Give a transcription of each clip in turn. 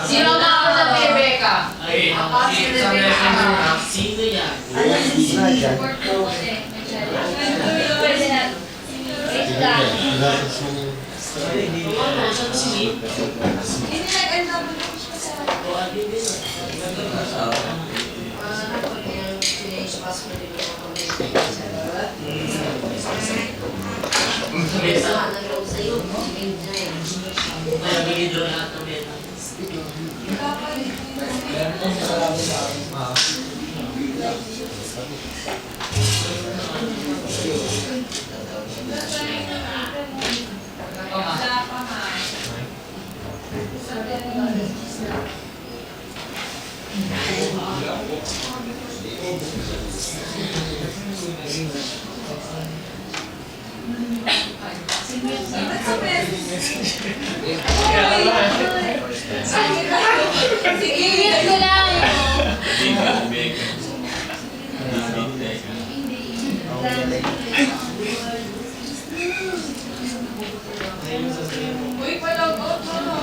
Sino na ako sa Rebecca? Sino yan? Ingit ko lang Uy, palagot mo no.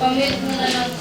Pamit mo na lang.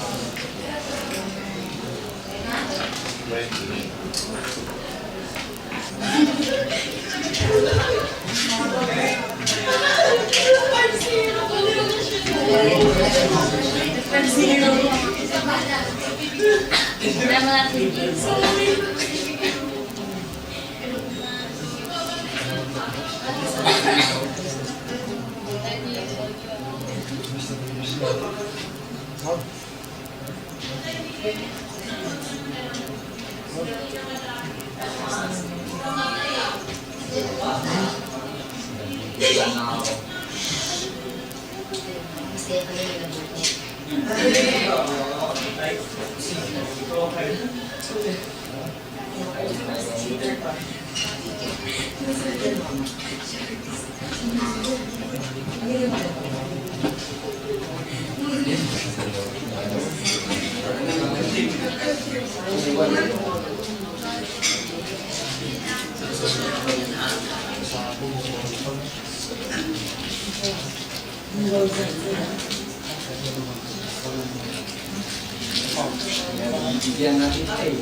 Bigyan natin tayo.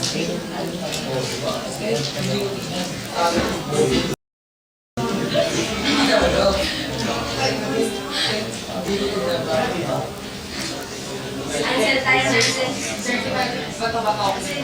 Ansel tayo, Ansel. Bato-bato. Ansel.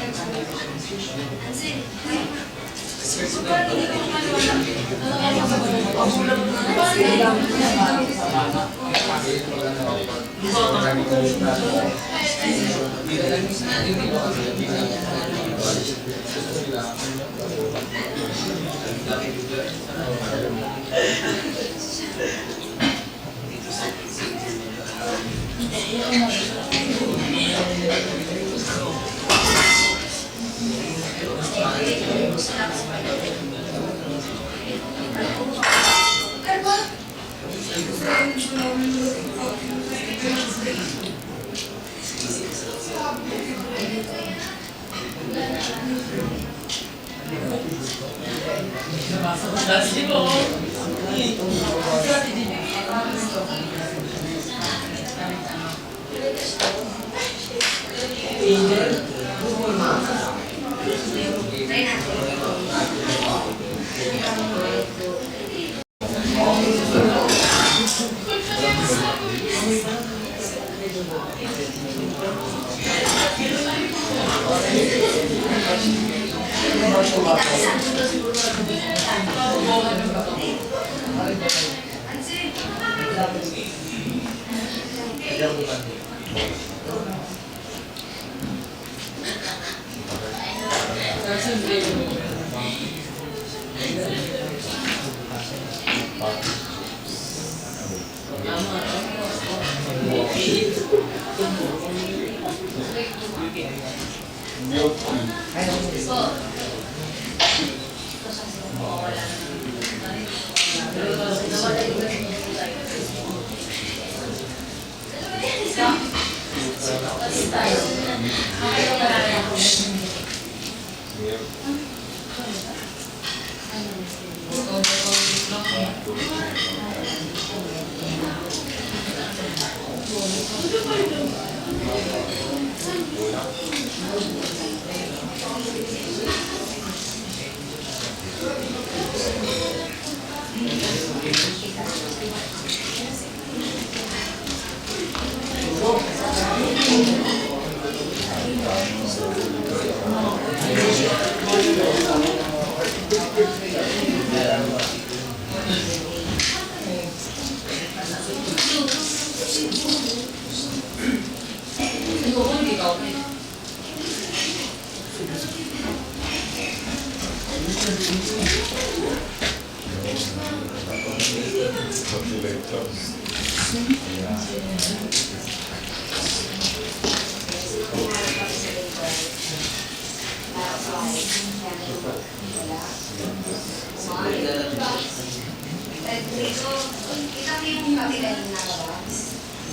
Kita mo yung kabila yung nakabas?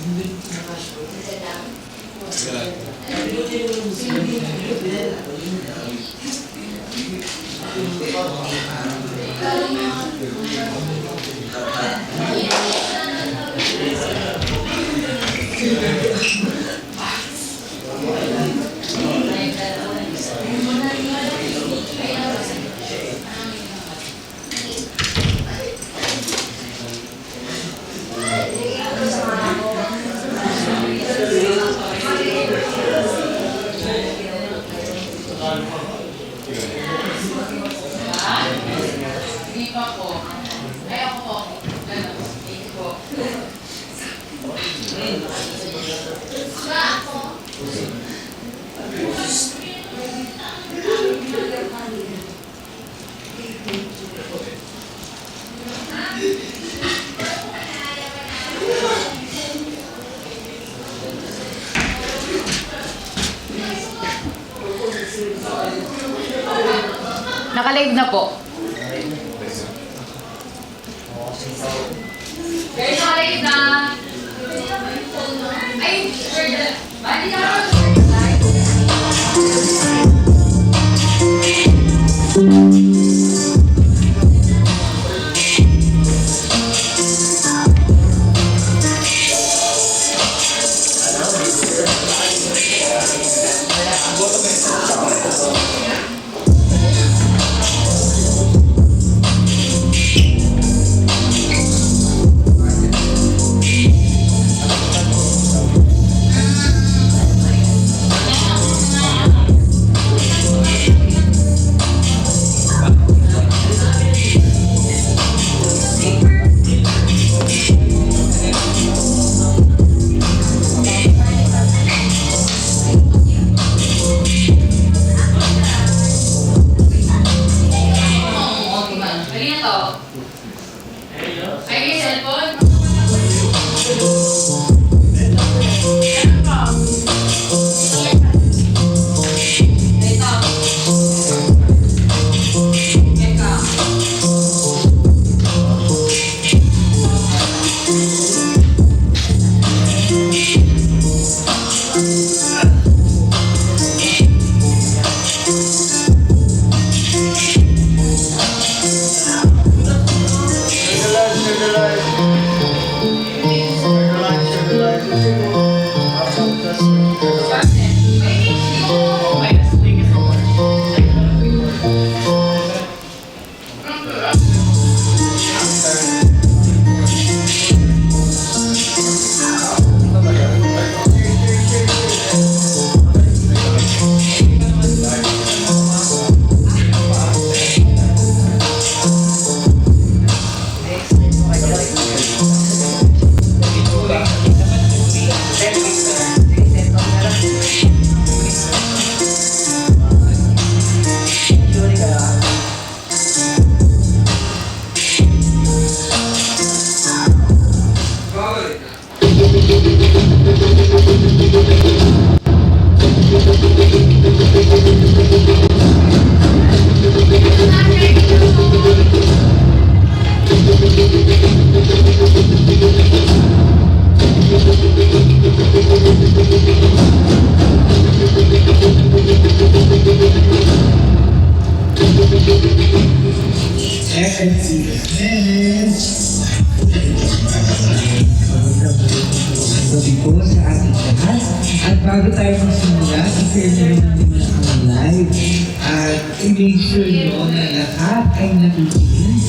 Hindi lang. Hindi pa po. Ay, ako po. Hindi po. Naka-live na po. Guys, naka-live na. Ay, bali na ako. Boto and see you then. Gabi po sa ating lahat. At bago tayo magsimula, i-share nyo rin natin ang live. At i-make sure nyo na lahat ay nakikinig.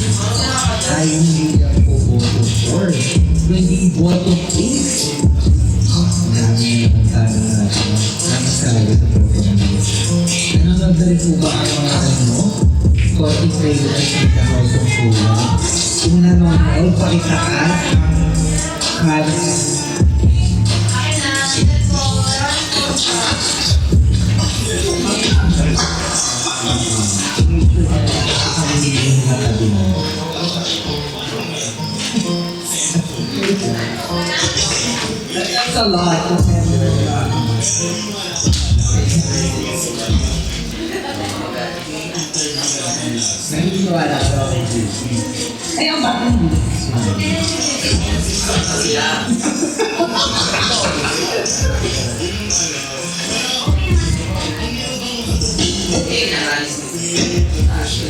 Ay hindi lang po bottom 4. Kundi bottom 8. Marami naman tayo na namas talaga sa program nyo. Nanonood na rin po ba ang mga content creators ng The House of Pula? Kung nanonood, pakitaas ang cards. That's a lot to naniniwala ko ako kay Juicy. Ay, ang bakit hindi?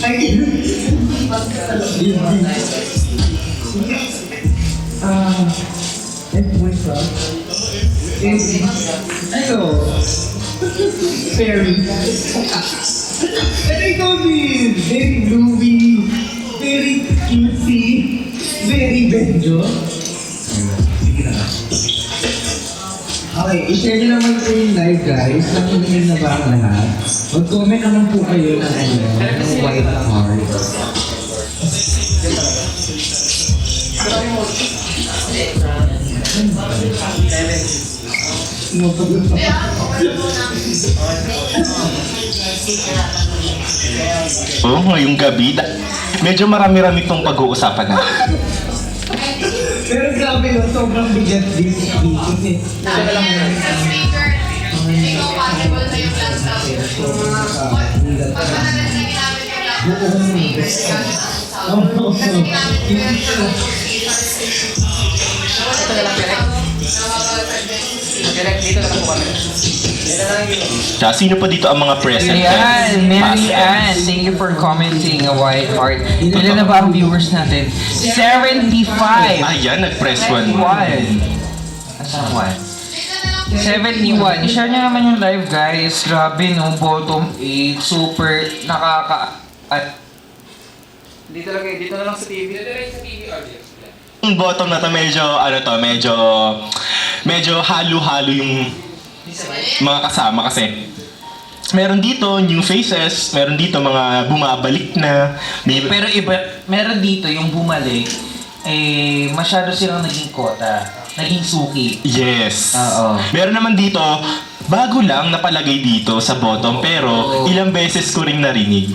Ay, what's up? Ano? Very. And I told you, very groovy, very cutesy, very benjo. Sige na. Okay, i-share nyo naman po yung live guys. Nakikinig na ba ang lahat? Mag-comment naman po kayo ng white heart. Oh, ngayong gabi, medyo marami-rami itong pag-uusapan na. Pero grabe no, sobrang bigat din kasi Sabi yan, sa speaker, hindi ko possible sa yung last time. Pag matagal na ginamit yung laptop sa speaker, gamit ang sound. Kasi ginamit ko yan sa Ito na lang, Direk, dito na lang po kami. Tsaka sino pa dito ang mga present? Ayan, Mary Ann, thank you for commenting a white heart. Ilan na ba ang viewers natin? 75! Ayan, nag-press one. 71! Asan 1? 71. I-share nyo naman yung live guys. Grabe no, bottom 8. Super Dito na lang sa TV. Dito rin sa TV audience. Yung bottom na to, medyo halo-halo yung mga kasama kasi meron dito new faces, meron dito mga bumabalik na. Pero iba, meron dito yung bumalik, masyado silang naging kota. Naging suki. Yes. Oo. Meron naman dito, bago lang napalagay dito sa bottom, pero ilang beses ko ring narinig.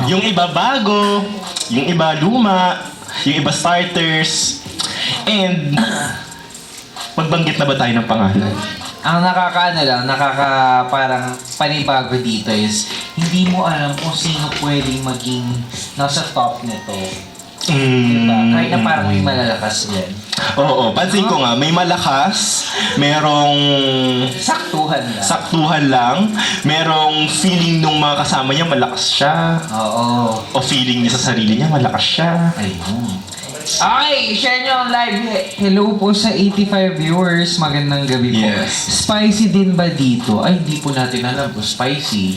Yung iba bago, yung iba luma, yung iba starters, and magbanggit na ba tayo ng pangalan? Ang parang panibago dito is, hindi mo alam kung sino pwedeng maging nasa top nito. Diba? Kahit na parang may malalakas din. Oo, pansin ko nga, may malakas, merong Saktuhan lang. merong feeling nung mga kasama niya malakas siya, Oo. o feeling niya sa sarili niya malakas siya. Ayun. Okay, share nyo ang live. Hello po sa 85 viewers. Magandang gabi po. Yes. Spicy din ba dito? Ay, hindi po natin alam kung spicy.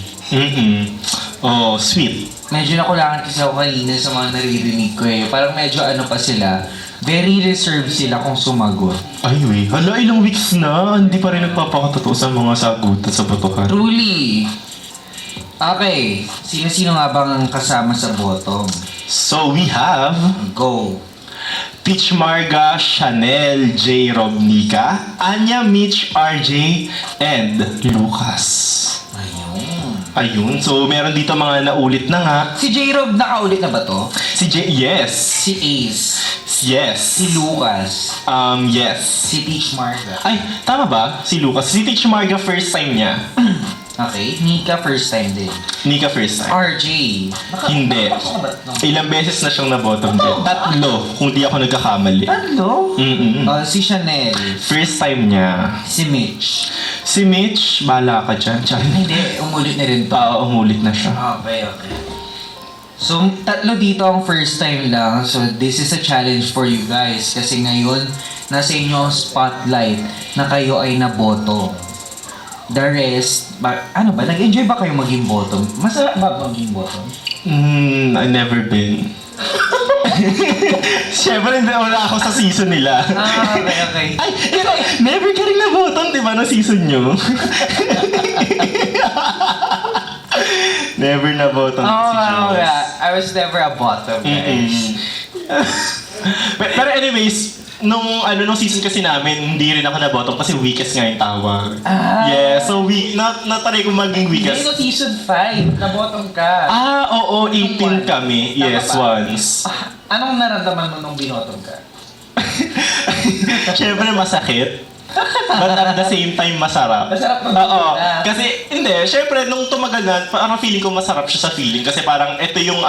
Oh, sweet. Medyo nakulangan kasi ako kanina sa mga naririnig ko eh. Parang medyo ano pa sila. Very reserved sila kung sumagot. Ay, wait. Hala, ilang weeks na. Hindi pa rin nagpapakatotoo sa mga sagutan sa botohan. Truly. Okay. Sino-sino nga bang kasama sa bottom? So, we have Go. Peach Marga, Chanel, J. Robnica, Anya, Mitch, RJ, and Lucas. Ayun. So, meron dito mga naulit na nga. Si J-Rob nakaulit na ba to? Si J, yes. Si Ace. Yes. Si Lucas. Yes. Si Peach Marga. Ay, tama ba? Si Lucas. Si Peach Marga, first time niya. Okay. Nika first time din. Nika, first time. RJ. Hindi. Nakapasok na ba ito? Ilang beses na siyang na-bottom din. 3, kung di ako nagkakamali. Ano? Si Chanel. First time niya. Si Mitch. Si Mitch, bahala ka dyan. Tsaka, Hindi, umulit na rin to. umulit na siya. Okay. So, tatlo dito ang first time lang. So, this is a challenge for you guys. Kasi ngayon, nasa inyo ang spotlight na kayo ay naboto. The rest, ano ba? Nag-enjoy ba kayo maging bottom? Masarap ba maging bottom? I've never been. Siyempre, hindi wala ako sa season nila. Okay. Ay, ikaw, never ka rin na-bottom, di ba, ng season nyo? Never na-bottom Oo, si Jules. I was never a bottom, guys. Pero anyways, nung season kasi namin, hindi rin ako na-bottom kasi weakest nga yung tawag. Yeah, so natry ko maging Hindi weakest. ito season 5, na-bottom ka. Oo, 18 kami. Tama Yes, ba? once. Anong naramdaman mo nung binottom ka? Siyempre masakit. But at the same time, masarap. Masarap mag- Oo. Kasi, hindi. Siyempre, nung tumagal na, parang feeling ko masarap siya sa feeling. Kasi parang, ito yung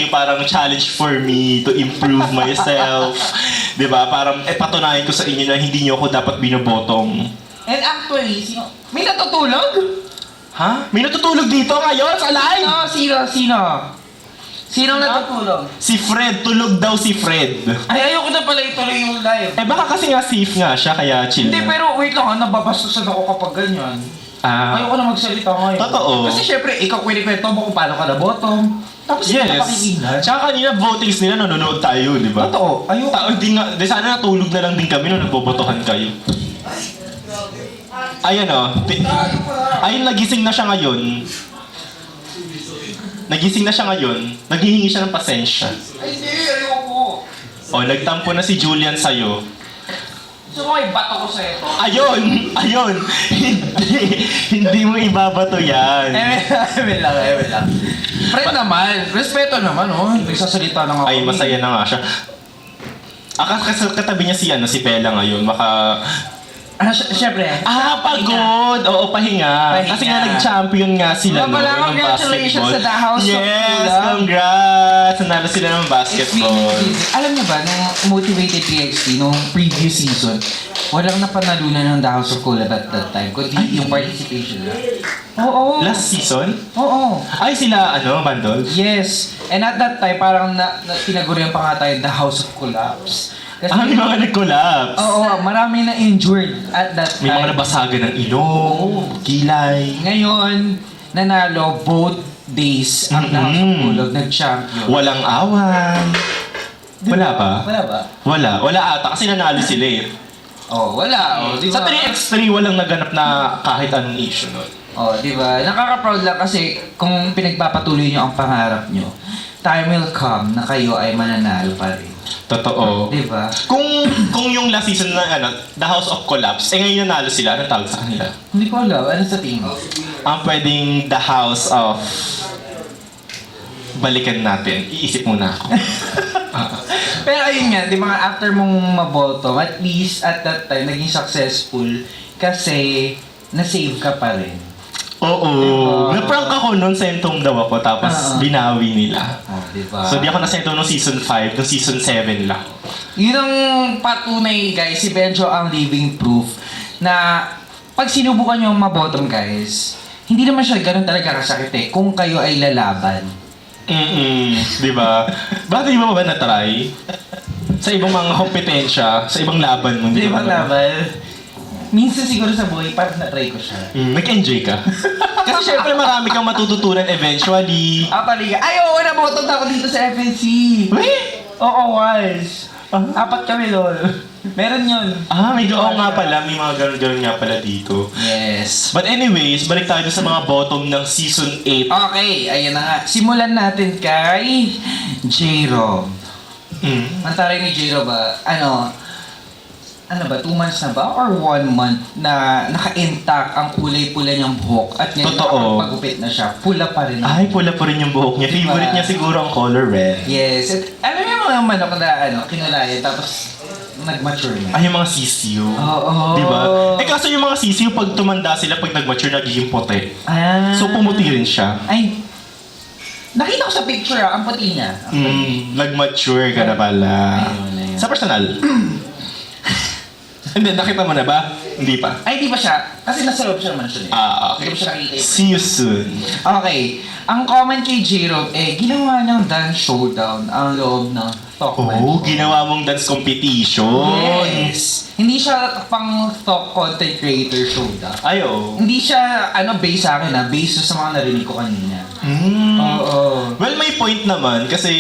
parang challenge for me to improve myself. Diba? Parang, patunayan ko sa inyo na hindi nyo ako dapat binobotong. And actually, may natutulog? Ha? May natutulog dito ngayon sa live? Sino? Sinong natutulog? Si Fred. Tulog daw si Fred. Ay, ayoko na pala ituloy yung live. Baka kasi nga safe nga siya, kaya chill Hindi, na. pero wait lang, nababastusan ako kapag ganyan. Ayoko na magsalita ngayon. Totoo. Kasi syempre, ikaw kwento mo kung paano ka na bottom. Tapos hindi ka pakikinggan. Tsaka kanina votings nila, nanonood tayo, di ba? Totoo. Ayoko. Sana natulog na lang din kami nung nagbobotohan kayo. Ayan ayun, nagising na siya ngayon. Naghihingi siya ng pasensya. Ay, hindi. Ayoko. Nagtampo na si Julian sa'yo. So, may bato ko sa'yo. Ayun! Hindi mo ibabato yan. Ewan lang. Friend naman. Respeto naman, nagsasalita lang ako. Ay, masaya na nga siya. Katabi niya si Pela ngayon. Syempre. Pagod! Oo, pahinga. Pahinga. Kasi nga nag-champion nga sila Mga pala, ng congratulations basketball. sa The House of Yes, Kulap. congrats! Nanalo sila ng It's basketball. really easy. Alam niyo ba, nung Motivated TXT, nung previous season, walang napanalunan ng The House of Kulap at that time, kundi yung participation lang. Oo. Last season? Oo. Ay, sila, Bandol? Yes. And at that time, parang tinagurian pa nga tayo The House of Collapse. Kasi, May mga nag-collapse. Oo, marami na injured at that time. May mga nabasagan ng ilong, kilay. Ngayon, nanalo both days ang The House of Kulap, nag-champion. Walang away. Wala pa? Wala ba? Wala ata kasi nanalo sila eh. Wala. Di ba? Sa 3x3, walang naganap na kahit anong issue nun. Di ba? Nakaka-proud lang kasi kung pinagpapatuloy nyo ang pangarap nyo, time will come na kayo ay mananalo pa rin. Totoo. Di ba? Kung yung last season na The House of Collapse, ngayon nanalo sila, anong tawag sa kanila? Hindi ko alam. Ano sa tingin mo? Ang pwedeng The House of... Balikan natin. Iisip muna ako. Pero ayun nga, di ba nga, after mong maboto, at least at that time, naging successful kasi na-save ka pa rin. Oo. Na-prank ako nun, sentong daw ako, tapos binawi nila. Di ba? So di ako nasentong nung season 5, nung season 7 lang. Yun ang patunay, guys. Si Benjo ang living proof na pag sinubukan nyo mabottom, guys, hindi naman siya ganun talaga kasakit kung kayo ay lalaban. Di ba? Bakit di mo ba na-try? Sa ibang mga kompetensya, sa ibang laban mo. Di ba laban? Minsan siguro sa buhay, parang na-try ko siya. Nag-enjoy ka? Kasi syempre marami kang matututunan eventually. Paliga. Ay, oo, nabottom na ako dito sa FNC. Wait! Oo, wise. 4 kami, lol. Meron yun. May nga pala. May mga ganun-ganun nga pala dito. Yes. But anyways, balik tayo sa mga bottom ng season 8. Okay, ayan na nga. Simulan natin kay J-Rob. Ang taray ni J-Rob ba? Ano ba, 2 months na ba? Or 1 month na naka-intact ang kulay-pula niyang buhok at ngayon Totoo. nakapagpagupit na siya. Pula pa rin. Ay, pula pa rin yung buhok niya. Diba? Favorite niya siguro ang color red. Yes. At alam niyo mga manok na kinulayan tapos nag-mature na. Ay, yung mga sisiyo. Oo. Diba? Kaso yung mga sisiyo, pag tumanda sila, pag nag-mature, nagiging puti. So, pumuti rin siya. Ay, nakita ko sa picture ang puti niya. Nag-mature ka na pala. Ayun. Sa personal. Hindi, nakita mo na ba? Hindi pa. Ay, di ba siya? Kasi nasa loob siya naman siya. Okay. Hindi ko siya nakikita. See you soon. Okay. Ang comment kay J-Rob, ginawa niyang dance showdown ang loob ng Talkman. Oh, ginawa mong dance competition. Yes. Hindi siya pang talk content creator showdown. Ayo. Hindi siya, based sa akin based sa mga narinig ko kanina. Oo. Well, may point naman kasi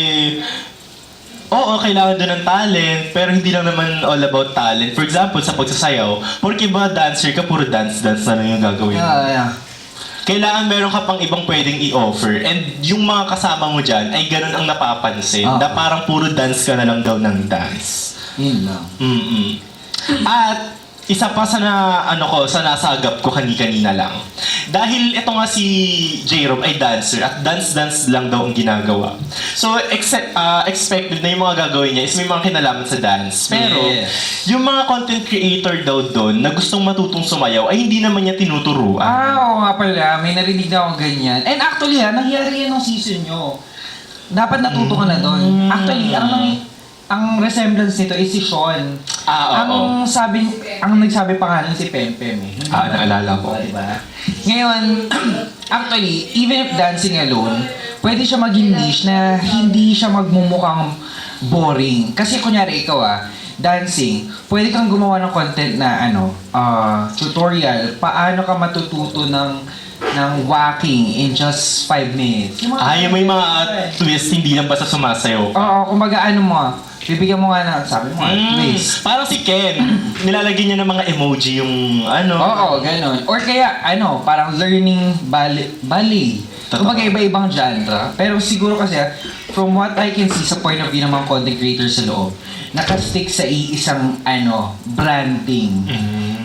oo, kailangan doon ng talent, pero hindi lang naman all about talent. For example, sa pagsasayaw, porque ba dancer ka, puro dance-dance na lang yung gagawin mo. Yeah. Kailangan meron ka pang ibang pwedeng i-offer. And yung mga kasama mo dyan ay ganun ang napapansin. Ah. Na parang puro dance ka na lang daw ng dance. Yun lang. At isa pa sa sa nasagap ko kanina lang. Dahil ito nga si J-Rob ay dancer at dance-dance lang daw ang ginagawa. So, expected na yung mga gagawin niya is may mga kinalaman sa dance. Pero, Yes. yung mga content creator daw doon na gustong matutong sumayaw ay hindi naman niya tinuturuan. Oo nga pala. May narinig na akong ganyan. And actually nangyari yan ng season nyo. Dapat natuto ka na doon. Actually, ang resemblance nito is si Sean. Oo. Ang nagsabi pa nga nun si Pempem Naalala ko. Diba? Ngayon, actually, even if dancing alone, pwede siya maging niche na hindi siya magmumukhang boring. Kasi kunyari ikaw dancing, pwede kang gumawa ng content na tutorial, paano ka matututo ng walking in just 5 minutes. Yung may mga twist, hindi lang basta sumasayaw. Oo, kumbaga bibigyan mo nga ng, sabi mo twist. Parang si Ken, nilalagyan niya ng mga emoji yung Oo, ganun. Or kaya, parang learning ballet. Totoo. Kumbaga iba-ibang genre. Pero siguro kasi, from what I can see sa point of view ng mga content creators sa loob, nakastick sa iisang, branding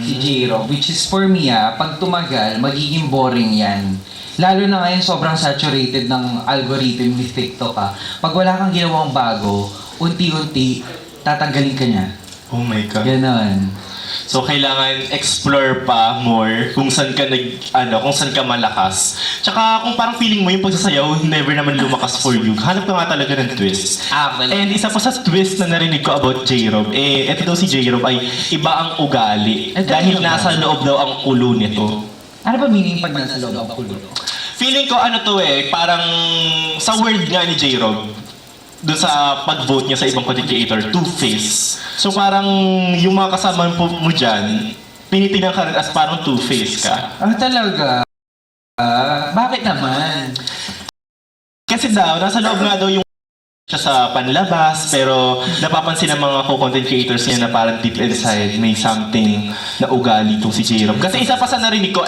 si J-Rob. Which is for me, pag tumagal, magiging boring yan. Lalo na ngayon, sobrang saturated ng algorithm ni TikTok Pag wala kang ginawang bago, unti-unti, tatanggalin ka niya. Oh my God. Ganon. So, kailangan explore pa more kung saan ka kung saan ka malakas. Tsaka, kung parang feeling mo yung pagsasayaw, never naman lumakas for you. Hanap ka nga talaga ng twist. And isa pa sa twist na narinig ko about J-Rob, eto daw si J-Rob ay iba ang ugali. Dahil nasa loob daw ang ulo nito. Ano ba meaning pag nasa loob ang kulo? Feeling ko parang sa word nga ni J-Rob, doon sa pag-vote niya sa ibang content creator, two-face. So parang yung mga kasama mo dyan, pinitingnan ka rin as parang two-face ka. Talaga? Bakit naman? Kasi nasa loob nga daw yung siya sa panlabas, pero napapansin ng mga content creators niya na parang deep inside may something na ugali itong si J-Rob. Kasi isa pa sa narinig ko,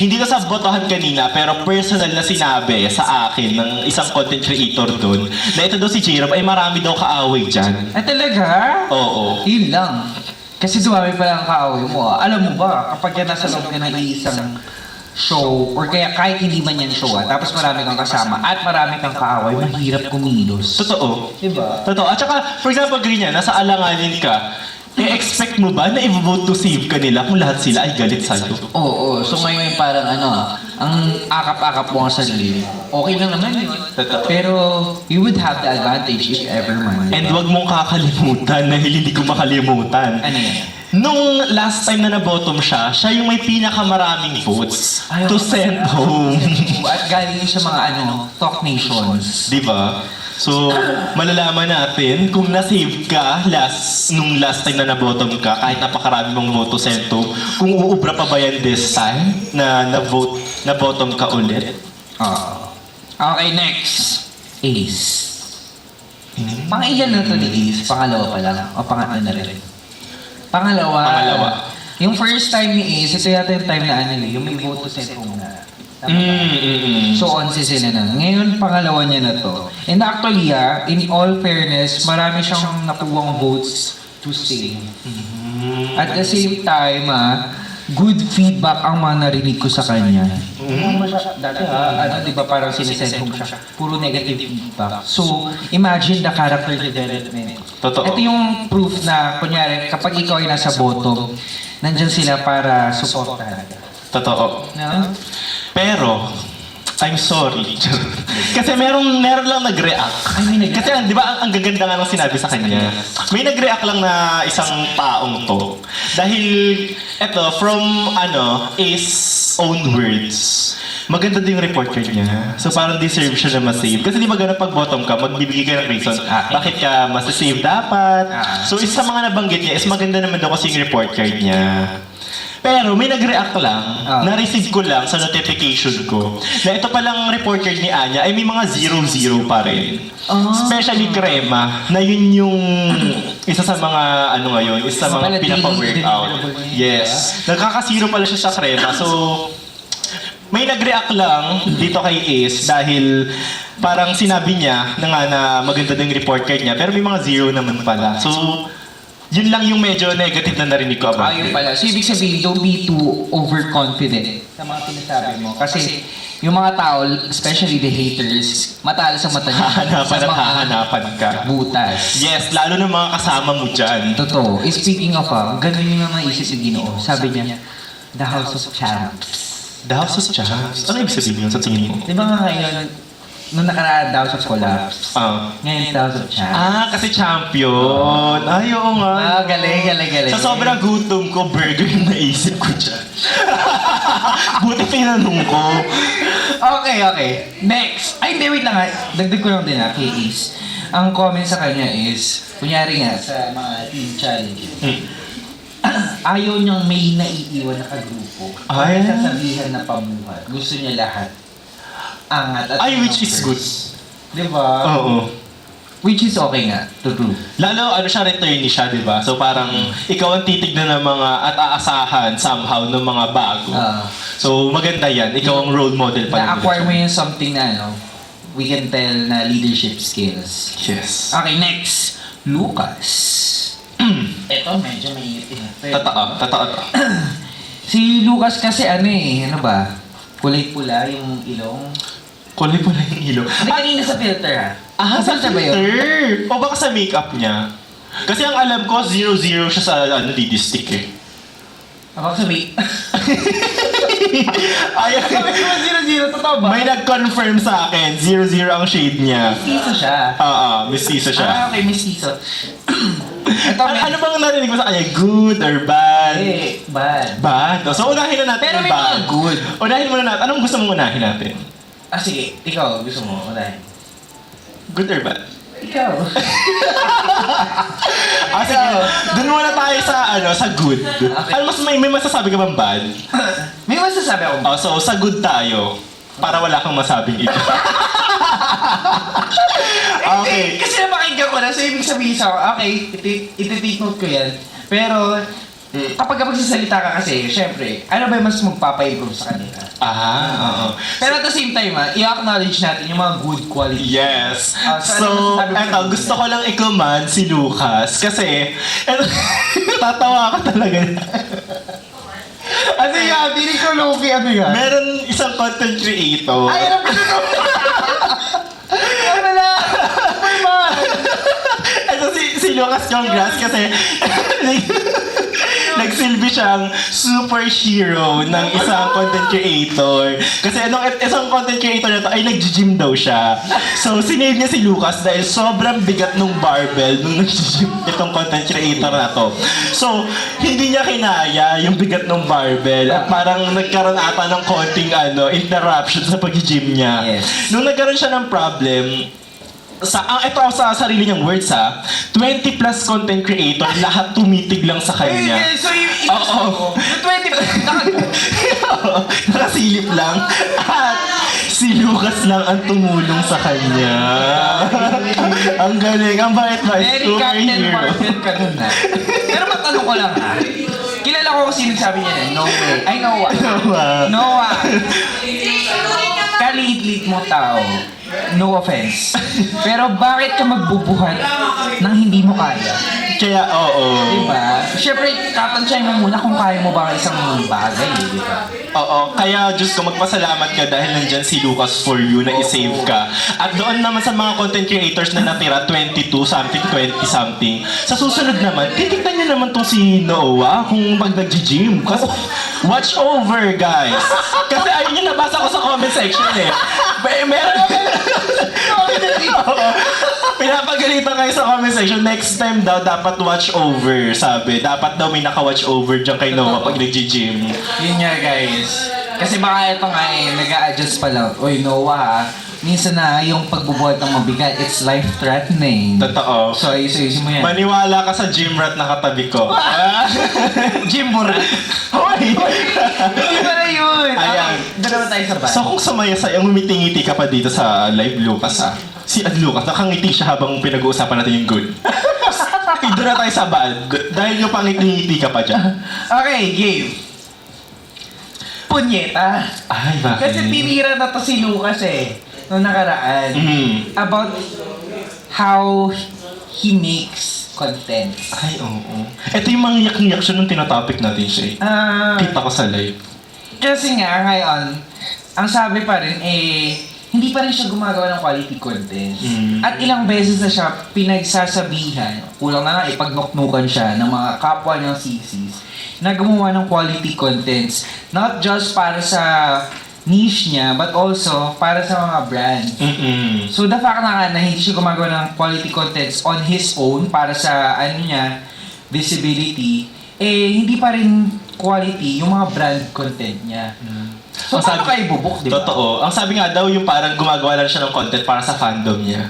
hindi ko sa botohan kanina, pero personal na sinabi sa akin ng isang content creator doon, na ito daw si J-Rob ay marami daw kaaway dyan. Talaga? Oo. Yun lang. Kasi dumami pa lang kaaway mo Alam mo ba, kapag nasa loob ka ng isang show, or kaya kahit hindi man yan show tapos marami kang kasama at marami kang kaaway, mahirap kumilos. Totoo. Diba? Totoo. At saka, for example, ganyan, nasa alanganin ka, expect mo ba na i-vote to save ka nila kung lahat sila ay galit sa'yo? Oo. So ngayon parang ang akap-akap mo sa sarili. Okay lang naman yun. Totoo. Pero you would have the advantage if ever man. And wag mong kakalimutan dahil hindi ko makalimutan. Ano yan? Nung last time na na-bottom siya yung may pinakamaraming votes to send home. At galing sa mga Talk Nations. Diba? So, malalaman natin kung na-save ka nung last time na na-bottom ka, kahit napakarami mong vote to send home, kung uubra pa ba yan this time na na-bottom ka ulit. Okay, next. Ace. Pang-ilan na to ni Ace? Pangalawa pa lang. O pangatlo na rin? Pangalawa. Yung first time ni Ace, ito yata yung time na yung may vote to send home na. So, 11 sila na. Ngayon, pangalawa niya na to. And actually, in all fairness, marami siyang nakuwang votes to save. At the same time, good feedback ang mga narinig ko sa kanya. Dati di ba parang sinesend home siya. Puro negative feedback. So, imagine the character development. Totoo. Ito yung proof na, kunyari, kapag ikaw ay nasa bottom, nandyan sila para supportahan. Totoo. No? Pero, I'm sorry. Kasi meron lang nag-react. Kasi di ba ang gaganda nga ng sinabi sa kanya. May nag-react lang na isang taong to. Dahil eto from is own words. Maganda din yung report card niya. So parang deserve siya na ma-save. Kasi di ba ganun pag bottom ka, magbibigay ka ng reason bakit ka mas-save dapat. So isa sa mga nabanggit niya is maganda naman daw kasi yung report card niya. Pero may nag-react lang, na-receive ko lang sa notification ko, na ito palang report card ni Anya ay may mga 0-0 pa rin. Especially Crema, na yun yung isa sa mga, ngayon, isa sa mga pinapa-workout. Yes. Nagkaka-0 pala siya sa Crema. So, may nag-react lang dito kay Ace dahil parang sinabi niya na nga na maganda din yung report card niya, pero may mga 0 naman pala. So, yun lang yung medyo negative na narinig ko about Yun pala. So, ibig sabihin, don't be too overconfident sa mga sinasabi mo. Kasi, yung mga tao, especially the haters, matalo sa mata niya. Hahanapan ka. Butas. Yes, lalo ng mga kasama mo dyan. Totoo. Speaking of, ganun yung mga isip ni Ginoo. Sabi niya, the house of champs. The House of Champs. Ano ibig sabihin yun sa tingin mo? Di ba nga ngayon, nung nakaraan the house of collapse, ngayon the house of champs. Kasi champion. Ay, oo nga. Galing. Sa sobrang gutom ko, burger yung naisip ko dyan. Buti tinanong ko. Okay. Next. Ay, hindi, wait lang nga. Dagdag ko lang din kay Ace. Ang comment sa kanya is, kunyari nga sa mga team challenges, ayaw niyang may naiiwan na kagrupo. Ay. Kaya sasabihan na pamuhat. Gusto niya lahat. Angat at Which is good. Diba? Oo. Which is okay nga, to do. Lalo, siya, returnee siya, di ba? So parang, ikaw ang titignan ng mga at aasahan somehow ng mga bago. So maganda yan. Ikaw ang role model pa. Na-acquire mo yung something na, we can tell na leadership skills. Yes. Okay, next. Lucas. Ito, medyo mahirap. Totoo to. Si Lucas kasi ano ba? Kulay-pula yung ilong. Kulay pula yung ilo. Hindi kanina sa filter Sa filter ba yun? filter! O baka sa makeup niya. Kasi ang alam ko, 0-0 siya sa didistic eh. Ako sa may... Ay, totoo ba? may nag-confirm sa akin, 0-0 ang shade niya. Mistiso siya. Mistiso siya. Okay, mistiso. Ito, Ano bang narinig mo sa kanya? Good or bad? bad. Bad. So unahin na natin Pero yung may mga bad. good. Unahin muna natin. Anong gusto mong unahin natin? Sige, ikaw, gusto mo, unahin. Good or bad? Ikaw. Sige. Doon muna tayo sa good. Okay. May masasabi ka bang bad? May masasabi ako. So sa good tayo. Para wala kang masabing iba. Okay. Kasi napakinggan ko na, so ibig sabihin sa okay, iti-take note ko yan. Pero, kapag magsasalita ka kasi, syempre, ano ba yung mas magpapa-improve sa kanila? Oo. Pero at the same time, i-acknowledge natin yung mga good qualities. Yes. So, So, ano masasabi mo sa gusto ko lang i-command si Lucas kasi tatawa ka talaga. Ano yan? Piling ko Loki, ano yan? Meron isang content creator. Ay, alam ko na to! Ano na? May man! Ito si Lucas Congrats kasi nagsilbi siyang superhero ng isang content creator. Kasi isang content creator na to ay nag-gym daw siya. So, sinave niya si Lucas dahil sobrang bigat ng barbell nung nag-gym itong content creator na to. So, hindi niya kinaya yung bigat ng barbell at parang nagkaroon ata ng konting interruption sa pag-gym niya. Yes. Nung nagkaroon siya ng problem, ito sa sarili niyang words 20 plus content creator, lahat tumitig lang sa kanya. So, Oo. yung 20, Nakasilip lang. At si Lucas lang ang tumulong sa kanya. Ang galing, ang bait-bait. very Captain Marvel ka dun Pero matanong ko lang kilala ko kung sino sabi niya No way. Ay, Noah. Noah. Kaliit-liit mo tao. No offense. Pero bakit ka magbubuhat nang hindi mo kaya? Kaya, oo. Diba? Siyempre, tatansyahin mo muna kung kaya mo ba ang isang bagay, diba? Oo, kaya Diyos ko, magpasalamat ka dahil nandyan si Lucas for you na i-save ka. At doon naman sa mga content creators na natira, 22 something, 20 something. Sa susunod naman, titignan niyo naman tong si Noah kung pag nag-gym. Kasi, watch over, guys. Kasi ayun yung nabasa ko sa comment section eh. Meron pinapagalitan kayo sa comment section. Next time daw, dapat watch over, sabi. Dapat daw may naka-watch over dyan kay Noah pag nag-gym. Yun nga, guys. Kasi baka ito nga nag-a-adjust pa lang. Uy, Noah ha. Minsan na yung pagbubuhat ng mabigat, it's life-threatening. Totoo. So, ayusin mo yan. Maniwala ka sa gym rat na katabi ko. Gym burat. Hoy! Hindi ba na yun? Ayan. Doon naman tayo sa band. So kung sumaya-saya, ngumiti-ngiti ka pa dito sa live Lucas ha. Si Lucas, nakangiti siya habang pinag-uusapan natin yung good. Doon na tayo sa bad. Dahil yung pangiti-ngiti ka pa dyan. Okay, game. Punyeta. Ay, bakit? Kasi tinira na to si Lucas eh. Noong nakaraan. About how he makes content. Ay, oo. Ito yung mga yak-yak siya nung tinatopic natin siya eh. Kita ko sa live. Kasi nga, ngayon, ang sabi pa rin hindi pa rin siya gumagawa ng quality content. At ilang beses na siya pinagsasabihan, kulang na nga ipagnuknukan siya ng mga kapwa niyang sisis na gumawa ng quality contents. Not just para sa niche niya, but also para sa mga brand. So the fact na hindi siya gumagawa ng quality contents on his own para sa visibility, hindi pa rin quality yung mga brand content niya. So paano kayo bubuk, di ba? Totoo. Ang sabi nga daw yung parang gumagawa lang siya ng content para sa fandom niya.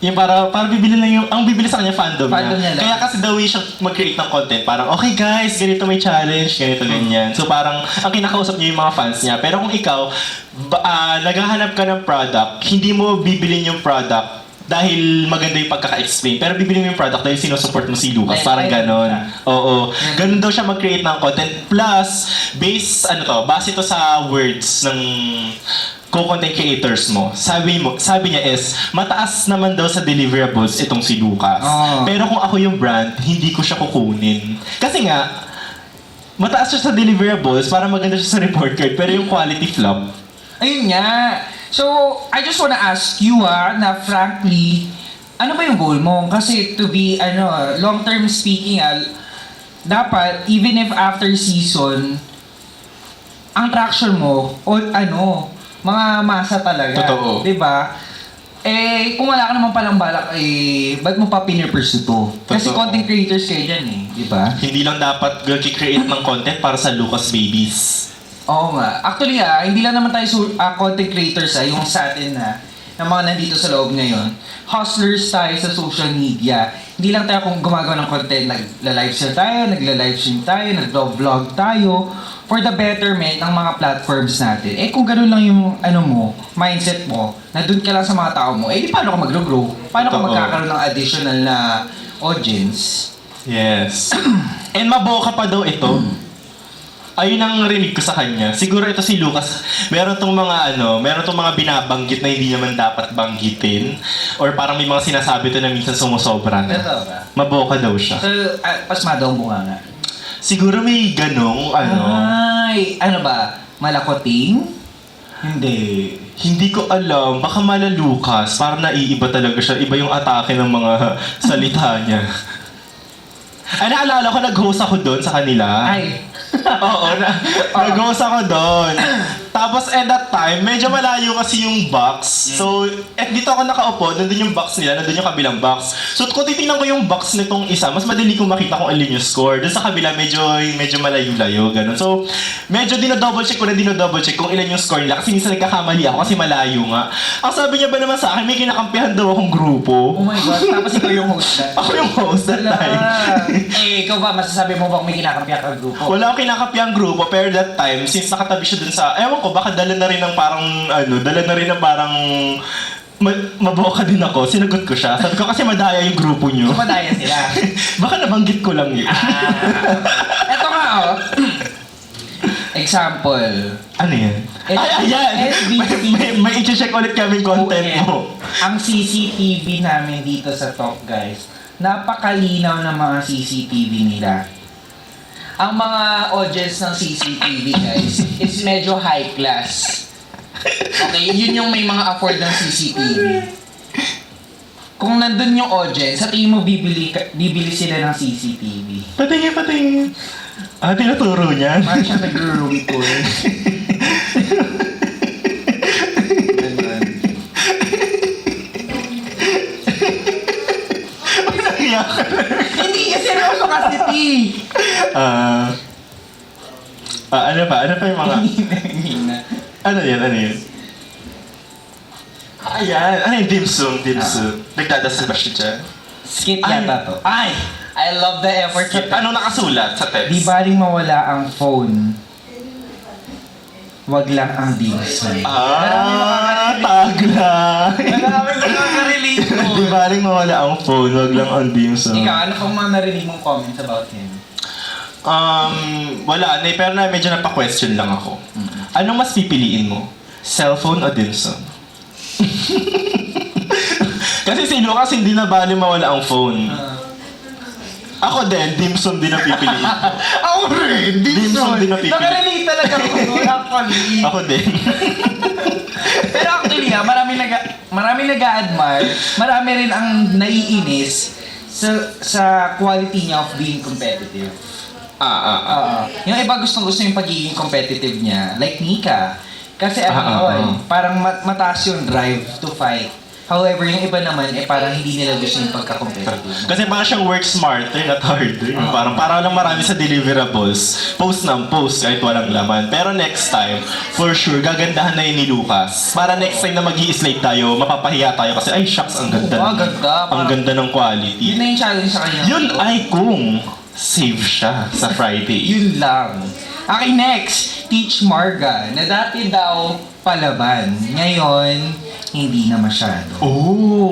Yung para bibili lang yung, ang bibili sa kanya fandom niya. Niya lang. Kaya kasi daw siya mag-create ng content. Parang, okay guys, ganito may challenge, ganito ganyan. So parang, ang kinakausap niya yung mga fans niya. Pero kung ikaw, naghahanap ka ng product, hindi mo bibilin yung product dahil maganda yung pagkaka-explain. Pero bibili mo yung product dahil sinusupport mo si Lucas. Parang ganon. Oo. Ganon daw siya mag-create ng content. Plus, base to sa words ng co-content creators mo. Sabi niya is, mataas naman daw sa deliverables itong si Lucas. Pero kung ako yung brand, hindi ko siya kukunin. Kasi nga, mataas siya sa deliverables para maganda siya sa report card. Pero yung quality flop. Ayun nga. So, I just wanna ask you na frankly, ano ba yung goal mo? Kasi to be, long-term speaking, dapat, even if after season, ang traction mo, mga masa talaga. Totoo. Diba? Kung wala ka naman palang balak, ba't mo pa pinipursu to? Kasi Totoo. content creators kayo dyan diba? Hindi lang dapat create ng content para sa Lucas Babies. Oo nga. Actually hindi lang naman tayo content creators yung sa atin ng mga nandito sa loob ngayon. Hustlers tayo sa social media. Hindi lang tayo kung gumagawa ng content, nagla-livestream tayo, nagla-livestream tayo, nag-vlog tayo for the betterment ng mga platforms natin. Kung ganun lang yung mindset mo, na dun ka lang sa mga tao mo, di paano ka mag-grow? Paano ka Totoo. magkakaroon ng additional na audience? Yes. And maboka pa daw ito. Ayun ang narinig ko sa kanya. Siguro ito si Lucas, meron tong mga binabanggit na hindi naman dapat banggitin. Or parang may mga sinasabi to na minsan sumusobra na. Totoo ba? Maboka daw siya. So, pasmado ang bunga nga. Siguro may ganong Ay, ba? Malakoting? Hindi. Hindi ko alam. Baka mala Lucas. Parang naiiba talaga siya. Iba yung atake ng mga salita niya. Ay, naalala ko, nag-host ako doon sa kanila. Ay. Oo, nag-host ako doon. Tapos at that time, medyo malayo kasi yung box. So, dito ako nakaupo, nandun yung box nila, nandun yung kabilang box. So, kung titingnan ko yung box nitong isa, mas madali kong makita kung alin yung score. Doon sa kabila, medyo malayo-layo, ganun. So, medyo dinodouble check kung ilan yung score nila. Kasi minsan nagkakamali ako kasi malayo nga. Ang sabi niya ba naman sa akin, may kinakampihan daw akong grupo. Oh my God, tapos ikaw yung host na. Ako yung host that time. Ikaw ba, masasabi mo bang may kinakampihan ka grupo? Wala akong kinakapiang grupo, pero that time, since nakatabi siya dun sa, ewan ko, baka dala na rin ng parang maboka din ako. Sinagot ko siya. Sabi ko kasi madaya yung grupo nyo. Madaya sila. Baka nabanggit ko lang yun. Eto nga example. Ano yan? Ayan! May i-check ulit kami content mo. Ang CCTV namin dito sa Talk Guys, napakalinaw ng mga CCTV nila. Ang mga audience ng CCTV, guys, is medyo high class. Okay, yun yung may mga afford ng CCTV. Kung nandun yung audience, sa tingin mo bibili sila ng CCTV. Patingin. Tinuturo niya. Parang siya nag-room tour. Ganun. Hindi kasi seryoso kasi, T. Ano pa yung mga... Hina. Ano yun? Ayan. Ano yung dim sum? Nagdadasal ba siya dyan? Skit yata to. Ay! I love the effort. Anong nakasulat sa text? Di baling mawala ang phone. Wag lang ang dimsum. Tagline! Marami nakaka-relate mo. Di baling mawala ang phone, wag lang ang dim sum. Ikaw, ano pang mga narinig mong comments about him? Wala. Pero medyo napa-question lang ako. Anong mas pipiliin mo? Cellphone o dim sum? Kasi si Lucas hindi na baling mawala ang phone. Ako din, dim sum din ang pipiliin ko. Ako rin! Dim sum din ang pipiliin. Nakarelate talaga ako doon, actually. Ako din. Pero actually marami nag-a-admire, marami rin ang naiinis sa quality niya of being competitive. Yung iba gustong-gusto yung pagiging competitive niya, like Nika. Kasi parang mataas yung drive to fight. However, yung iba naman, parang hindi nila gusto yung pagka-competitive. Kasi parang siyang work smarter, not harder. Parang lang marami sa deliverables. Post ng post kahit walang laman. Pero next time, for sure, gagandahan na yun ni Lucas. Para next time na mag-i-slate tayo, mapapahiya tayo kasi ay shucks, ang ganda. Ganda. Ang ganda ng quality. Yun na yung challenge sa kanya. Yun ay kung save siya sa Friday. Yun lang. Okay, next. Teach Marga na dati daw palaban. Ngayon, hindi na masyado.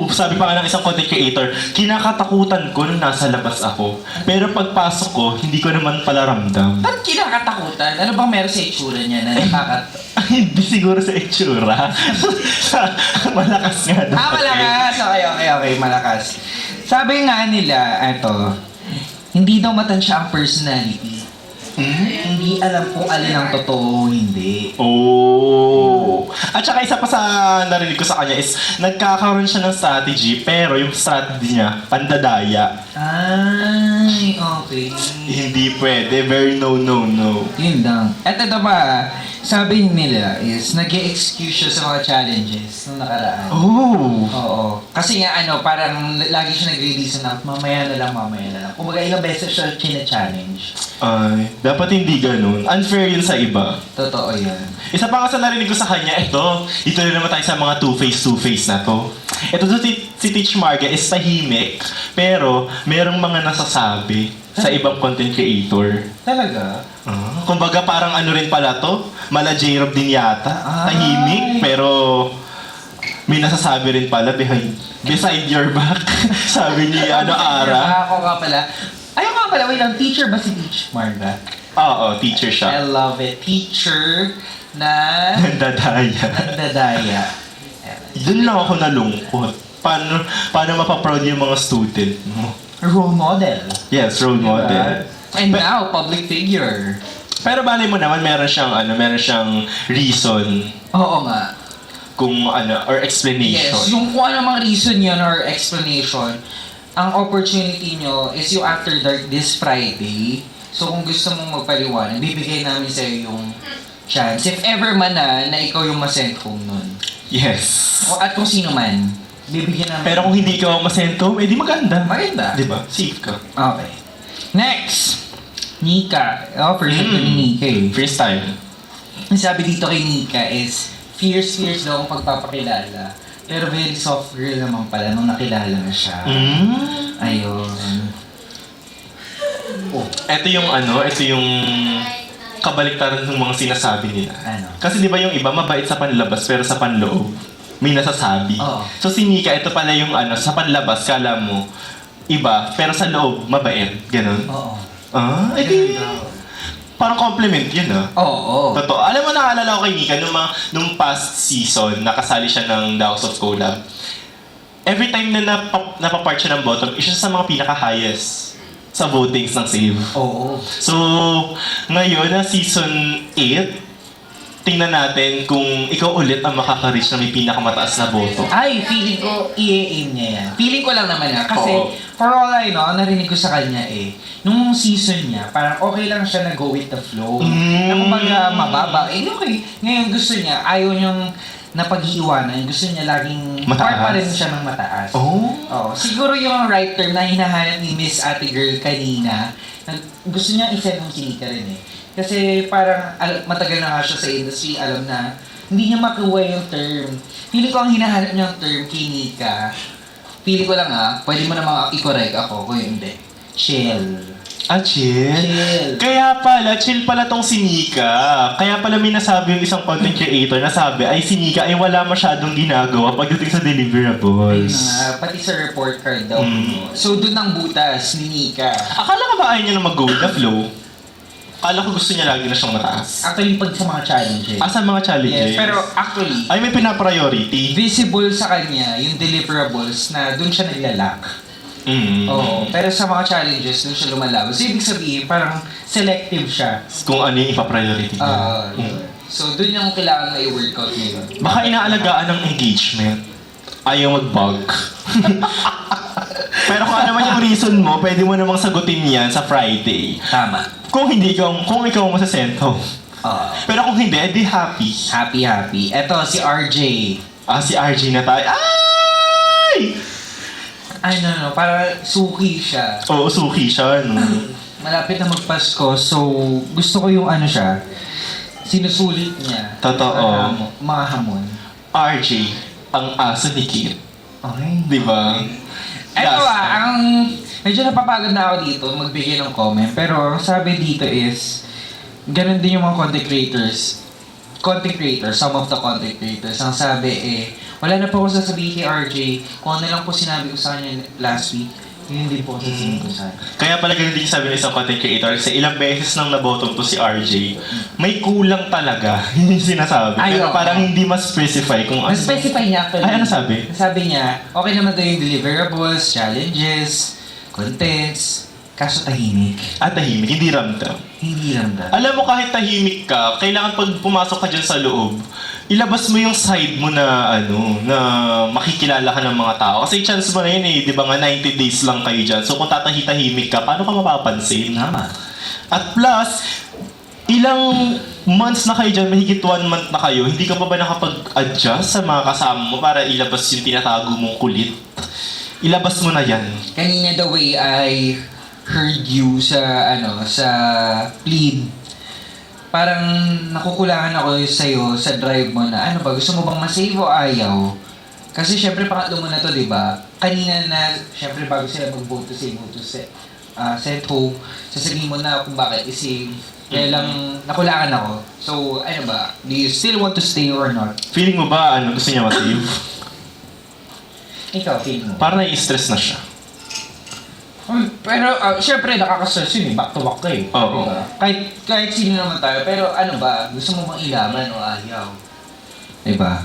Sabi pa nga ng isang content creator, kinakatakutan ko nung nasa labas ako. Pero pagpasok ko, hindi ko naman pala ramdam. Ba't kinakatakutan? Ano bang meron sa itsura niya na Hindi siguro sa itsura. Malakas nga daw. malakas! Okay, malakas. Sabi nga nila, hindi daw matansya ang personality. Hindi alam kung alin ang totoo o hindi. At saka isa pa sa narinig ko sa kanya is nagkakaroon siya ng strategy pero yung strategy niya pandadaya. Ay, okay. Hindi pwede. Very no. Yun lang. At ito pa, sabi nila is nag-excuse siya sa mga challenges nung nakaraan. Oo. Kasi nga parang lagi siya nag-release na mamaya na lang. Kumbaga ilang beses siya china-challenge. Ay, dapat hindi ganun. Unfair yun sa iba. Totoo yan. Isa pa nga sa narinig ko sa kanya, dito na naman tayo sa mga two-face na to. Ito si Teach Marga is tahimik, pero merong mga nasasabi sa ibang content creator. Talaga? Kumbaga parang ano rin pala to, mala J-Rob din yata. Tahimik, pero may nasasabi rin pala beside your back. Sabi ni Ara. Ako nga pala. Ayaw nga pala, wait lang, teacher ba si Teach Marga? Oo, teacher I siya. love it. Teacher na Nandadaya. nagdadaya. Doon lang ako nalungkot. Paano mapaproud yung mga student mo? Role model. Yes, role model. And now, public figure. Pero bali mo naman, meron siyang reason Oo nga. kung or explanation. Yes, yung kung ano mga reason yun or explanation, ang opportunity nyo is yung After Dark this Friday. So kung gusto mong magpaliwanag, bibigay namin sa'yo yung chance. If ever man na ikaw yung masend home nun. Yes. At kung sino man, bibigyan namin. Pero kung hindi ka masend home, di maganda. Maganda. Di ba? Safe ka. Okay. Next! Nika. First ito ni Nika eh. First time. Ang sabi dito kay Nika is, fierce daw ang pagpapakilala. Pero very soft girl naman pala nung nakilala na siya. Ayun. Ito yung kabaliktaran ng mga sinasabi nila. Ano? Kasi di ba yung iba mabait sa panlabas pero sa panloob may nasasabi. Oo. So si Nika, ito pala yung sa panlabas, kala mo iba, pero sa loob mabait. Ganon. Oo. Edi parang compliment yun Oo. Totoo. Alam mo, nakaalala ko kay Nika nung past season, nakasali siya ng The House of Collab. every time na napapart siya ng bottom, isa sa mga pinaka-highest sa votings ng Save. Oo. So, ngayon na season 8, tingnan natin kung ikaw ulit ang makaka-reach na may pinakamataas na boto. Ay, feeling ko, i-aim niya yan. Feeling ko lang naman kasi, Oo. for all I know, ang narinig ko sa kanya nung season niya, parang okay lang siya na go with the flow. Na kumbaga mababa, okay. Ngayon gusto niya, ayaw niyang napag-iiwanan, gusto niya laging Mataas. part pa rin siya ng mataas. Oh? Siguro yung right term na hinahanap ni Miss Ate Girl kanina, gusto niya i-send ng Kinika rin Kasi parang matagal na nga siya sa industry, alam na hindi niya makuha yung term. Feeling ko ang hinahanap niyang term, Kinika, feeling ko lang pwede mo namang i-correct ako kung hindi. Chill. Chill. Kaya pala, chill pala tong si Nika. Kaya pala may nasabi yung isang content creator na sabi, ay si Nika ay wala masyadong ginagawa pagdating sa deliverables. Pati sa report card daw. So doon ang butas ni Nika. Akala ka ba ayaw niya na mag-go with the flow? Akala ko gusto niya lagi na siyang mataas. Actually, pag sa mga challenges. Sa mga challenges? Yes, pero actually, ay may pinapriority. visible sa kanya yung deliverables na doon siya naglalak. Oo. Pero sa mga challenges, doon siya lumalaban. So, ibig sabihin, parang selective siya. Kung ano yung ipapriority niya. So, doon yung kailangan na i-workout ngayon. Baka inaalagaan ng engagement. Ayaw mag-bug. Pero kung ano man yung reason mo, pwede mo namang sagutin yan sa Friday. Tama. Kung ikaw ang masasento. Pero kung hindi, edi happy. Happy. Eto, si RJ. Si RJ na tayo. Ay! Para suki siya. Oo, suki siya, no? Malapit na magpasko, so gusto ko yung siya, sinusulit niya. Totoo. Mga hamon. RJ, ang aso ni Kit. Okay. Di ba? Eto medyo napapagod na ako dito magbigay ng comment, pero ang sabi dito is, ganun din yung mga content creators, some of the content creators, ang sabi wala na po ako sasabihin kay RJ, kung ano lang po sinabi ko sa kanya last week, yun din po sasabihin ko sa kanya. Kaya pala ganun din sabi ng isang content creator, sa ilang beses nang nabottom to si RJ, may kulang talaga, hindi sinasabi. Pero parang hindi mas-specify kung ano. Mas-specify niya actually. Ay, ano sabi? Sabi niya, okay naman daw yung deliverables, challenges, contents, kaso tahimik. Tahimik, hindi ramdam. Hindi ramdam. Alam mo, kahit tahimik ka, kailangan pag pumasok ka dyan sa loob, ilabas mo yung side mo na na makikilala ka ng mga tao. Kasi chance mo na yun di ba nga 90 days lang kayo dyan. So kung tahimik ka, paano ka mapapansin? Tama. At plus, ilang months na kayo dyan, mahigit 1 month na kayo, hindi ka pa ba nakapag-adjust sa mga kasama mo para ilabas yung tinatago mong kulit? Ilabas mo na yan. Kanina the way I heard you sa plead, parang nakukulangan ako sa'yo sa drive mo na gusto mo bang masave o ayaw? Kasi syempre pangatlo mo na to, di ba? Kanina na, syempre bago sila mag-vote to send home, sasabihin mo na kung bakit i-save. Kaya lang nakulangan ako. So, do you still want to stay or not? Feeling mo ba gusto niya ma-save? Ikaw, feeling mo? Parang nai-stress na siya. Pero, syempre, nakaka-stress yun back to back ka Oo. Diba? Kahit sino naman tayo, pero gusto mo bang ilaban o ayaw? Diba?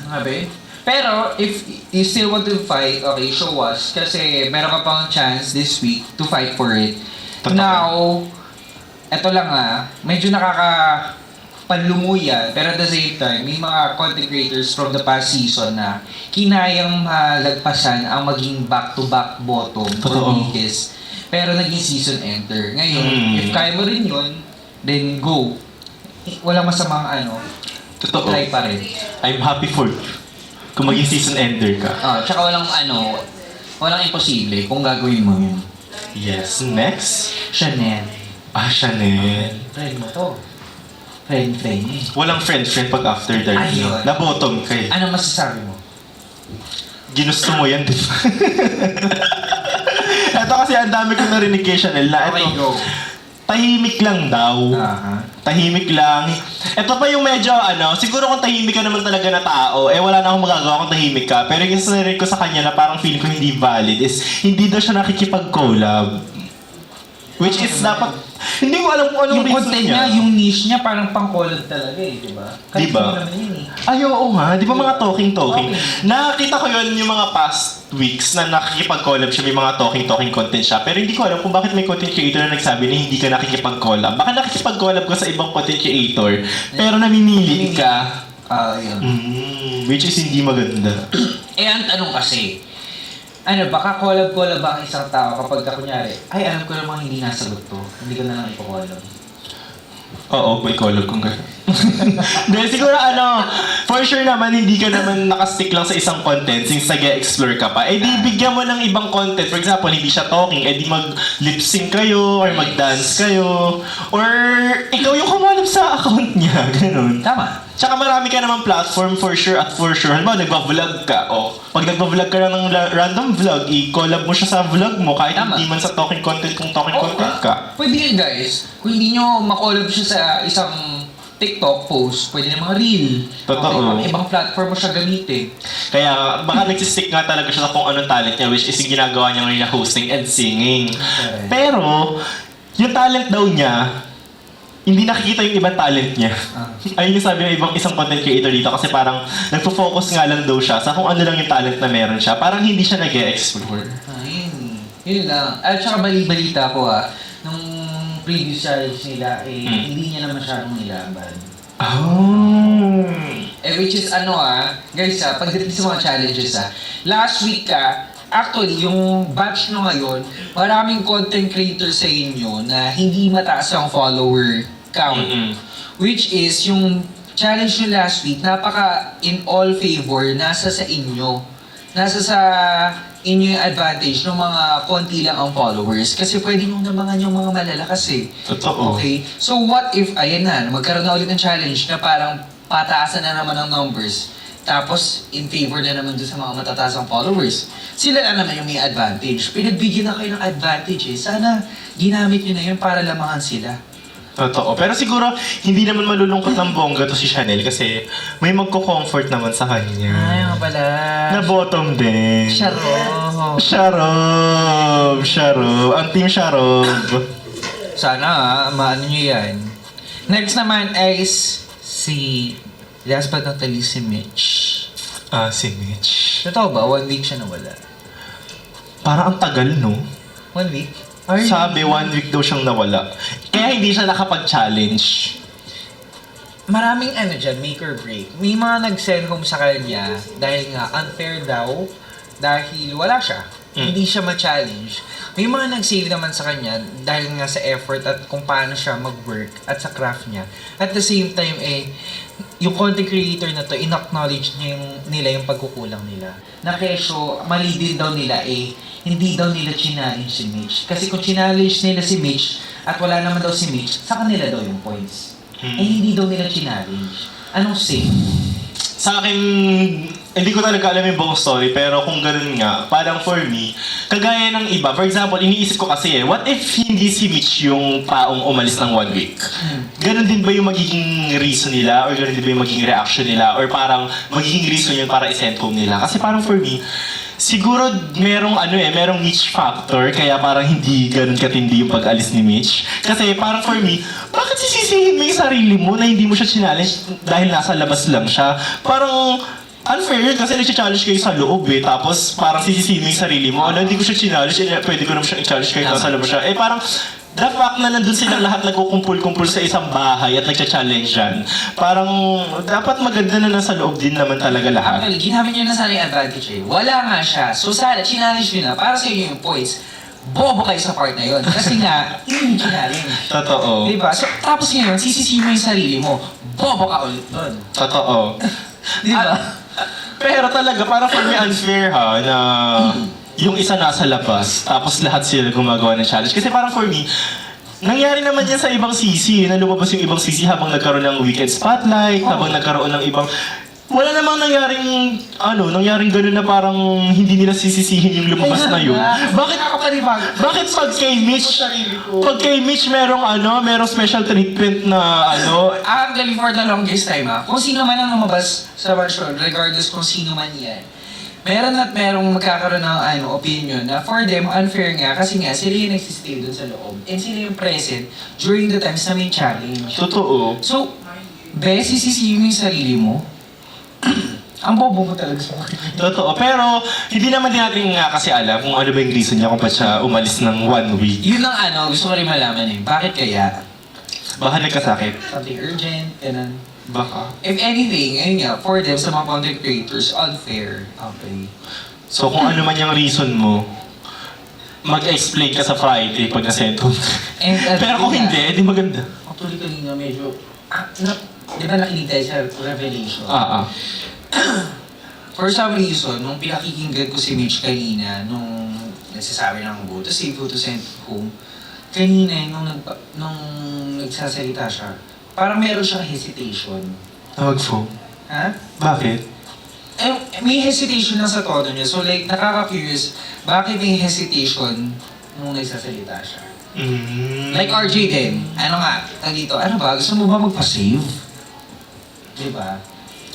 Ngabe? Pero, if you still want to fight, okay, show us. Kasi meron ka pang chance this week to fight for it. Totoo. Now, eto lang medyo panlumuyan, pero at the same time, may mga content creators from the past season na kinayang malagpasan ang maging back-to-back bottom or Totoo. biggest, pero naging season enter. Ngayon, if kaya mo rin yun, then go. Walang masamang Totoo. try pa rin. I'm happy for you. Kung maging season ender ka. Tsaka walang imposible kung gagawin mo yun. Yes. Next. Chanel. Chanel. Friend mo to. Friend. Walang friend pag after that. Ayun. Na-bottom kayo. Ano masasabi mo? Ginusto mo yan, di ba? Ito kasi ang dami ko narinig kay Chanel na Okay, ito. go. Tahimik lang daw. Tahimik lang. Ito pa yung medyo siguro kung tahimik ka naman talaga na tao, wala na akong magagawa kung tahimik ka. Pero yung narinig ko sa kanya na parang feeling ko hindi valid is hindi daw siya nakikipag-collab Which is dapat, hindi ko alam kung anong Yung reason content niya, yung niche niya, parang pang-collab talaga eh, di ba? Kahit Di ba? hindi naman yun eh. Ay, oo nga. Di ba mga talking-talking? Talking. Nakita ko yun yung mga past weeks na nakikipag-collab siya, may mga talking-talking content siya. Pero hindi ko alam kung bakit may content creator na nagsabi na hindi ka nakikipag-collab. Baka nakikipag-collab ka sa ibang content creator, pero namimili ka. Yun. Which is hindi maganda. Eh, ang tanong kasi, baka collab-collab ba ang isang tao kapag kunyari, ay, alam ko namang hindi nasagot to. Hindi ko na lang ipo-collab. Oo, may collab kung gano'n. Dahil siguro for sure naman, hindi ka naman nakastick lang sa isang content since nag-explore ka pa. Eh di bigyan mo ng ibang content. For example, hindi siya talking, eh di mag-lip-sync kayo, or mag-dance kayo, or ikaw yung kumalab sa account niya, gano'n. Tama. Tsaka marami ka naman platform for sure at for sure. Halimbawa, nagbablog ka. O, pag nagbablog ka lang ng random vlog, i-collab mo siya sa vlog mo kahit Tama. hindi man sa talking content kung talking content ka. Pwede yun guys. Kung hindi nyo makollab siya sa isang TikTok post, pwede na mga reel. Totoo. Okay, ibang platform mo siya gamitin. Kaya baka nagsistick nga talaga siya sa kung anong talent niya, which is yung ginagawa niya ngayon na hosting and singing. Okay. Pero, yung talent daw niya, hindi nakikita yung ibang talent niya. Ayun yung sabi ng ibang isang content creator dito kasi parang nagpo-focus nga lang daw siya sa kung ano lang yung talent na meron siya. Parang hindi siya nag-e-explore. Ayun. Yun lang. At saka balita ko nung previous challenge nila, hindi niya na masyadong nilaban. Oh. Which is guys pagdating sa mga challenges last week actually, yung batch nyo ngayon, maraming content creators sa inyo na hindi mataas ang follower count. Which is, yung challenge nyo last week, napaka in all favor, nasa sa inyo. Nasa sa inyo yung advantage ng mga konti lang ang followers. Kasi pwede nyo namangan yung mga malalakas eh. Totoo. Okay? So what if, magkaroon na ulit ng challenge na parang pataasan na naman ang numbers. Tapos, in favor na naman doon sa mga matataas ang followers. Sila na naman yung may advantage. Pinagbigyan na kayo ng advantage eh. Sana ginamit nyo na yun para lamahan sila. Totoo. Pero siguro, hindi naman malulungkot ng bongga to si Chanel kasi may magko-comfort naman sa kanya. Ay, nga pala. Na bottom din. Sharon. Sharob. Ang team Sharob. Sana maano nyo yan. Next naman is si last but not least si Mitch. Si Mitch. Totoo ba? 1 week siya nawala. Parang ang tagal, no? 1 week? Sabi, 1 week daw siyang nawala. Kaya hindi siya nakapag-challenge. Maraming dyan, make or break. May mga nag-send home sa kanya dahil nga unfair daw dahil wala siya. Hindi siya ma-challenge. May mga nag-save naman sa kanya dahil nga sa effort at kung paano siya mag-work at sa craft niya. At the same time, yung content creator na to, in-acknowledge nila yung pagkukulang nila. Na kesyo, mali din daw nila hindi daw nila challenge si Mitch. Kasi kung challenge nila si Mitch at wala naman daw si Mitch, sa kanila daw yung points. Hindi daw nila challenge. Anong say? Sa akin, hindi ko talaga alam yung buong story, pero kung ganun nga, parang for me, kagaya ng iba, for example, iniisip ko kasi what if hindi si Mitch yung taong umalis ng 1 week? Ganun din ba yung magiging reason nila, or ganun din ba yung magiging reaction nila, or parang magiging reason yun para i-send home nila? Kasi parang for me, siguro merong Mitch factor, kaya parang hindi ganun katindi yung pag-alis ni Mitch. Kasi parang for me, bakit sisisihin mo yung sarili mo na hindi mo siya challenge dahil nasa labas lang siya? Parang unfair yun kasi nag-challenge kayo sa loob tapos parang sisisihin mo yung sarili mo, hindi ko siya challenge, pwede ko naman siya i-challenge kahit nasa labas siya. Parang the fact na nandun silang lahat nagkukumpul-kumpul sa isang bahay at nagcha-challenge yan, parang dapat maganda na nasa loob din naman talaga lahat. Actually, ginamit nyo na sana yung advantage Wala nga siya. So sana, challenge nyo na para sa inyo yung points. Bobo kayo sa part na yun. Kasi nga, yun yung challenge. Totoo. Diba? So, tapos ngayon, sisisihin mo yung sarili mo. Bobo ka ulit doon. Totoo. Diba? Pero talaga, parang for me unfair na yung isa nasa labas, tapos lahat sila gumagawa ng challenge. Kasi parang for me, nangyari naman yan sa ibang sisi, na lumabas yung ibang sisi habang nagkaroon ng weekend spotlight, habang nagkaroon ng ibang... Wala namang nangyaring gano'n na parang hindi nila sisisihin yung lumabas na yun. Bakit pag kay Mitch merong special treatment na Actually, for the longest time kung sino man ang lumabas sa version, regardless kung sino man yan, meron at merong magkakaroon ng opinion na for them, unfair nga kasi nga sila yung nagsistay doon sa loob. And sila yung present during the times na may challenge. Totoo. So, beses sisisiyo mo yung sarili mo. Ang bobo mo talaga sa akin. Totoo. Pero, hindi naman din natin nga kasi alam kung ano ba yung reason niya kung ba't siya umalis ng 1 week. Yun ang gusto ko rin malaman eh. Bakit kaya? Baka nagkasakit. Something urgent, ganun. Baka. If anything, ayun nga, for them, sa mga content creators, unfair. Okay. So, kung ano man yung reason mo, mag-explain ka sa Friday pag nasend mo. And, Pero kung hindi, edi maganda. Actually, kanina medyo, di ba nakinig tayo sa Revelation? For some reason, nung pinakikinggan ko si Mitch kanina, nung nagsasabi ng go to save, go to send home, kanina, nung nagsasalita siya, parang meron siyang hesitation. Tawag phone. Ha? Bakit? May hesitation lang sa tono niya. So like, nakaka-curious, bakit may hesitation nung nagsasalita siya? Like RJ din. Ano nga? Dito, ano ba? Gusto mo ba magpa-save? Diba?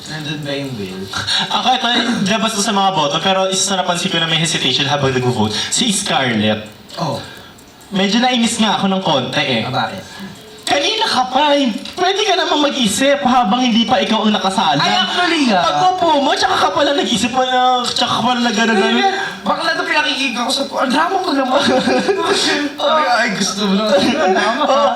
Nandun ba yung will? Ako ito, labas ko sa mga boto, pero isa na napansin ko na may hesitation habang nag-vote. Si Scarlett. Oh, Medyo nainis nga ako ng konti eh. bakit? Kanina ka pa, pwede ka naman mag-isip habang hindi pa ikaw ang nakasala. Ay, actually nga. Pag-upo mo, tsaka ka pala nag-isip mo na, tsaka ka pala nag-gano'n. Bakla na pinakikita ko sa ang drama mo naman. Ay, gusto mo lang. Drama ka.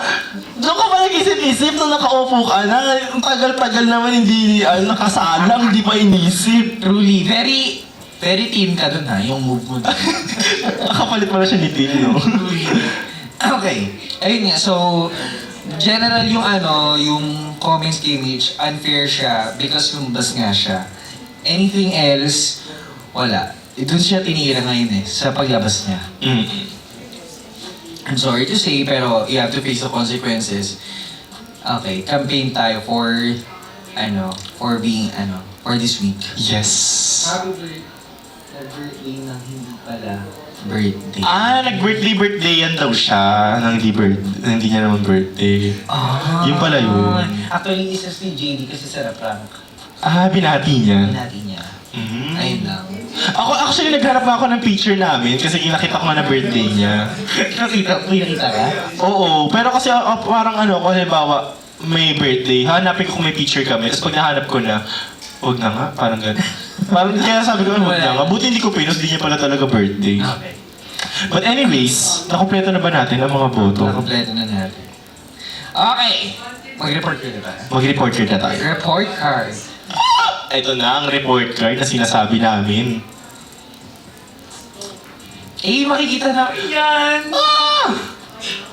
Doon ka pa nag-isip-isip nung nakaupo ka na. Ang tagal-tagal naman hindi nakasalang, hindi pa inisip. Truly, very teen ka dun ha, yung move mo. Nakapalit mo na siya ni Tim, no? Okay, ayun nga, so, general yung comments kay Mitch, unfair siya because lumabas nga siya. Anything else, wala. Doon siya tinira ngayon sa paglabas niya. I'm sorry to say, pero you have to face the consequences. Okay, campaign tayo for this week. Yes. Happy birthday na hindi pala birthday. Nag-birthday yan daw siya. Hindi niya naman birthday. Yung pala yun. Actually, isa si JD kasi sa prank. Binati niya. Binati niya. Ayun lang. Ako, actually, nagharap nga ako ng picture namin kasi nakita ko nga na birthday niya. Nakita ka? Oo, pero kasi parang kung halimbawa, may birthday, hanapin ko kung may picture kami, tapos pag nahanap ko na, huwag na nga, parang gano'n. Parang kaya sabi ko, huwag na nga. Buti hindi ko pinos, di niya pala talaga birthday. Okay. But anyways, nakumpleto na ba natin ang mga boto? Nakompleto na natin. Okay! Mag-report ka na tayo. Mag-report card na tayo. Report card. Ito na ang report card na sinasabi namin. Makikita namin yan!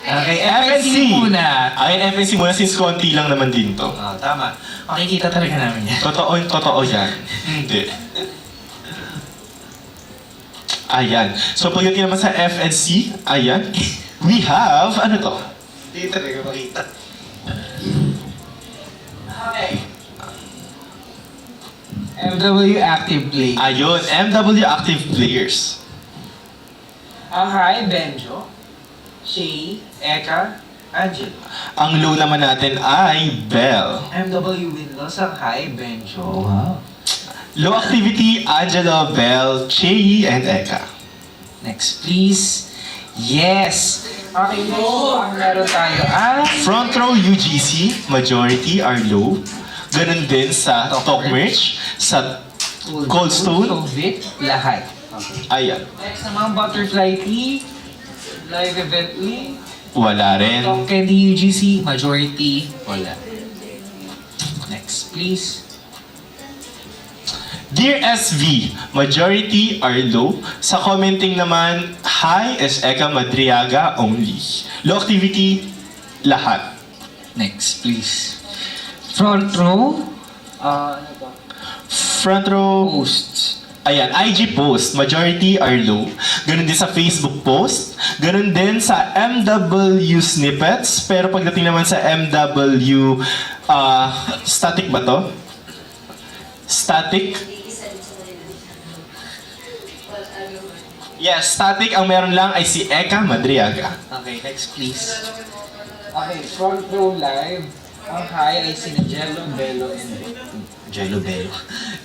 Okay, FNC muna. FNC muna since konti lang naman din to. Tama. Makikita talaga namin yan. Totoo yan. Hindi. Ayan. So pagdating naman sa FNC, ayan. We have, ano to? Hindi talaga makita. Okay. MW Active Play. Ayun, MW Active Players. Hi, Benjo. Shay, Eka, Angel. Ang low naman natin ay Bell. MW Windows, hi, Benjo. Wow. Low activity, Angela, Bell, Chei, and Eka. Next, please. Yes! Okay, no. Ang meron tayo Front row UGC, majority are low. Ganun din sa Talk Merch, sa Cold Stone. Soviet, lahat. Ayan. Next naman, Butterfly Tea, Live Event Lee, Wala rin. Talk Candy UGC, majority, wala. Next, please. Dear SV, majority are low. Sa commenting naman, hi is Eka Madriaga only. Low activity, lahat. Next, please. Front row, Front row, posts. ayan, IG post, majority are low. Ganun din sa Facebook post. Ganun din sa MW snippets. Pero pagdating naman sa MW, static ba to? Static? Yes, static. Ang meron lang ay si Eka Madriaga. Okay, next please. Okay, front row live. Ang high ay si Jello Bello and Jello Bello.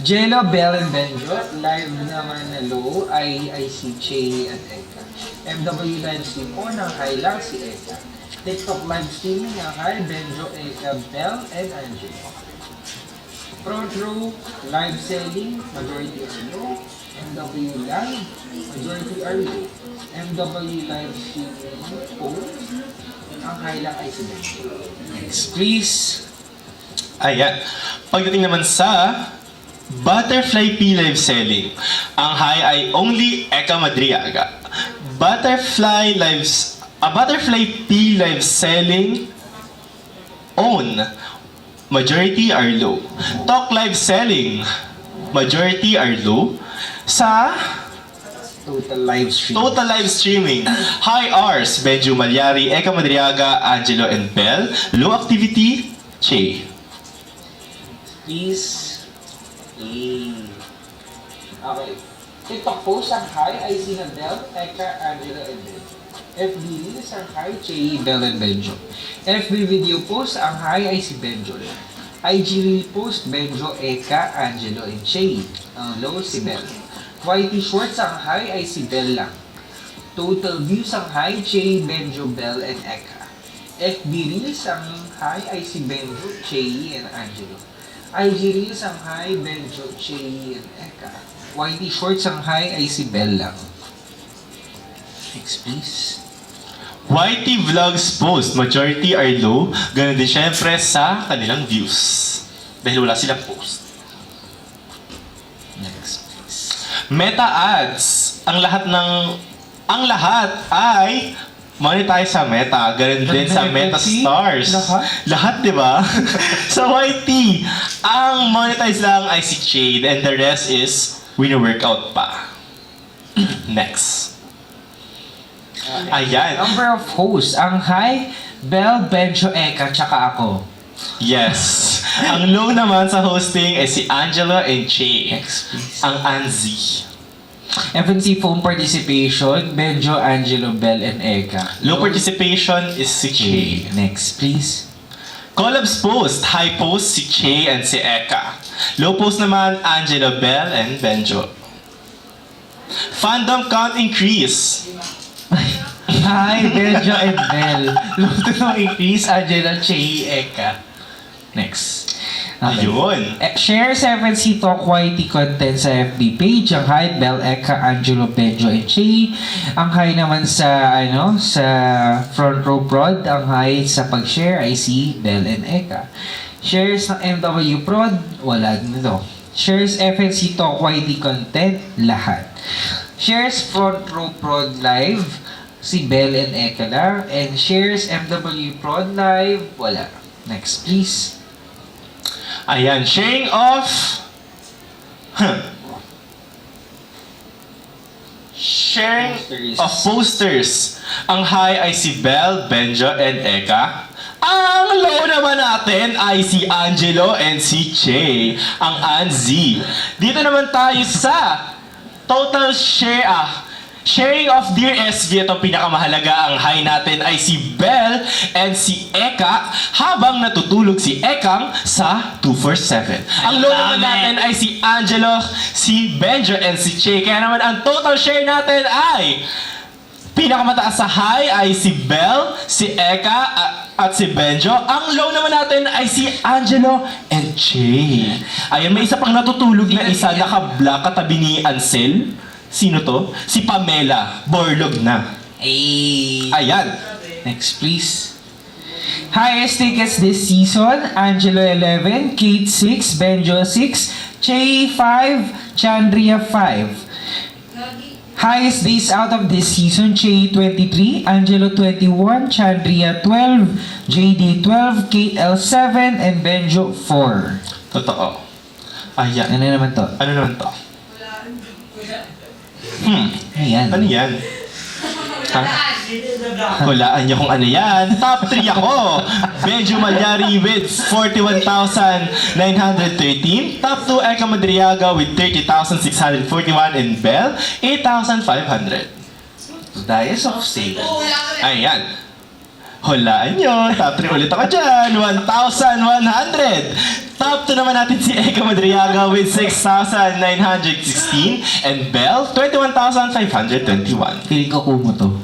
Jello, Bell, and Benjo. Live naman na low ay si Che at Eka. MW live stream on ang high lang si Eka. TikTok live streaming ang high Benjo, Eka, Bell, and Angelo. Front row, live selling, majority are low. MW live, majority are low. MW live streaming post, ang high lang ay si Benjo. Next, please. Ayan. Pagdating naman sa Butterfly P live selling, ang high ay only Eka Madriaga. Butterfly P live selling own, majority are low. Talk live selling, majority are low. Sa Total live stream. total live streaming, high hours, Benjo Malyari, Eka Madriaga, Angelo and Bell. Low activity, Che. Please. Okay. TikTok post ang high ay sina Bell, Eka, Angelo, and Benjo. FB reels ang high, Che, Bell, and Benjo. FB video post ang high ay si Benjo. IG reel post, Benjo, Eka, Angelo, and Che. Ang low si Bell. YT shorts ang high ay si Bell lang. Total views ang high, Che, Benjo, Bell, and Eka. FB reels ang high ay si Benjo, Che, and Angelo. IG reels ang high, Benjo, Che, and Eka. YT shorts ang high ay si Bell lang. Next, please. YT vlogs post, majority are low. Ganun din syempre sa kanilang views. Dahil wala silang post. Next, please. Meta ads, ang lahat ay monetize sa Meta. Ganun din sa Meta Stars. Lahat, di ba? Sa YT, ang monetize lang ay si Jade and the rest is wino-workout pa. Next. Ayan. Number of hosts. Ang high, Bell, Benjo, Eka, tsaka ako. Yes. Ang low naman sa hosting ay si Angelo and Che. Next, please. Ang Anzi. FNC phone participation, Benjo, Angelo, Bell, and Eka. Low participation is si Che. Next, please. Collabs post, high post si Che and si Eka. Low post naman Angelo, Bell, and Benjo. Fandom count increase. Hi, Benjo and Bell. Low to no increase, Angelo, Che, Eka. Next. Okay. Ayun. Share 7C Talk YT content sa FB page. Ang high, Bell, Eka, Angelo, Benjo, and Che. Ang high naman sa, sa front row prod. Ang high sa pag-share ay si Bell and Eka. Shares ng MW prod, wala nito. Shares FNC Talk YT content, lahat. Shares front row prod live, si Bell and Eka lang. And shares MW prod live, wala. Next, please. Ayan, sharing of... Sharing of posters. Ang high ay si Bell, Benjo, and Eka. Ang low naman natin ay si Angelo and si Che. Ang Anzi. Dito naman tayo sa total sharing of Dear SB. Itong pinakamahalaga. Ang high natin ay si Bell and si Eka habang natutulog si Ekang sa 247. Ang low naman natin ay si Angelo, si Benjo, and si Che. Kaya naman ang total share natin ay pinakamataas sa high ay si Bell, si Eka, at si Benjo. Ang low naman natin ay si Angelo and Che. Ayan, may isa pang natutulog na isa, naka-black katabi ni Ansel. Sino to? Si Pamela. Borlog na. Ay. Ayan. Next, please. Highest tickets this season, Angelo 11, Kate 6, Benjo 6, Che 5, Chandria 5. Highest days out of this season, Che 23, Angelo 21, Chandria 12, JD 12, Kate L7, and Benjo 4. Totoo. Ayan. Ano naman to? Ano naman to? Ayan. Ano yan? Ha? Hulaan niyo kung ano yan. Top 3 ako. Benjo Malyari with 41,913. Top 2, Eka Madriaga with 30,641. And Bell, 8,500. Dias of sale. Ayan. Hulaan niyo. Top 3 ulit ako dyan. 1,100. Top 2 naman natin si Eka Madriaga with 6,916 and Belle, 21,521. Feeling ko kumo to.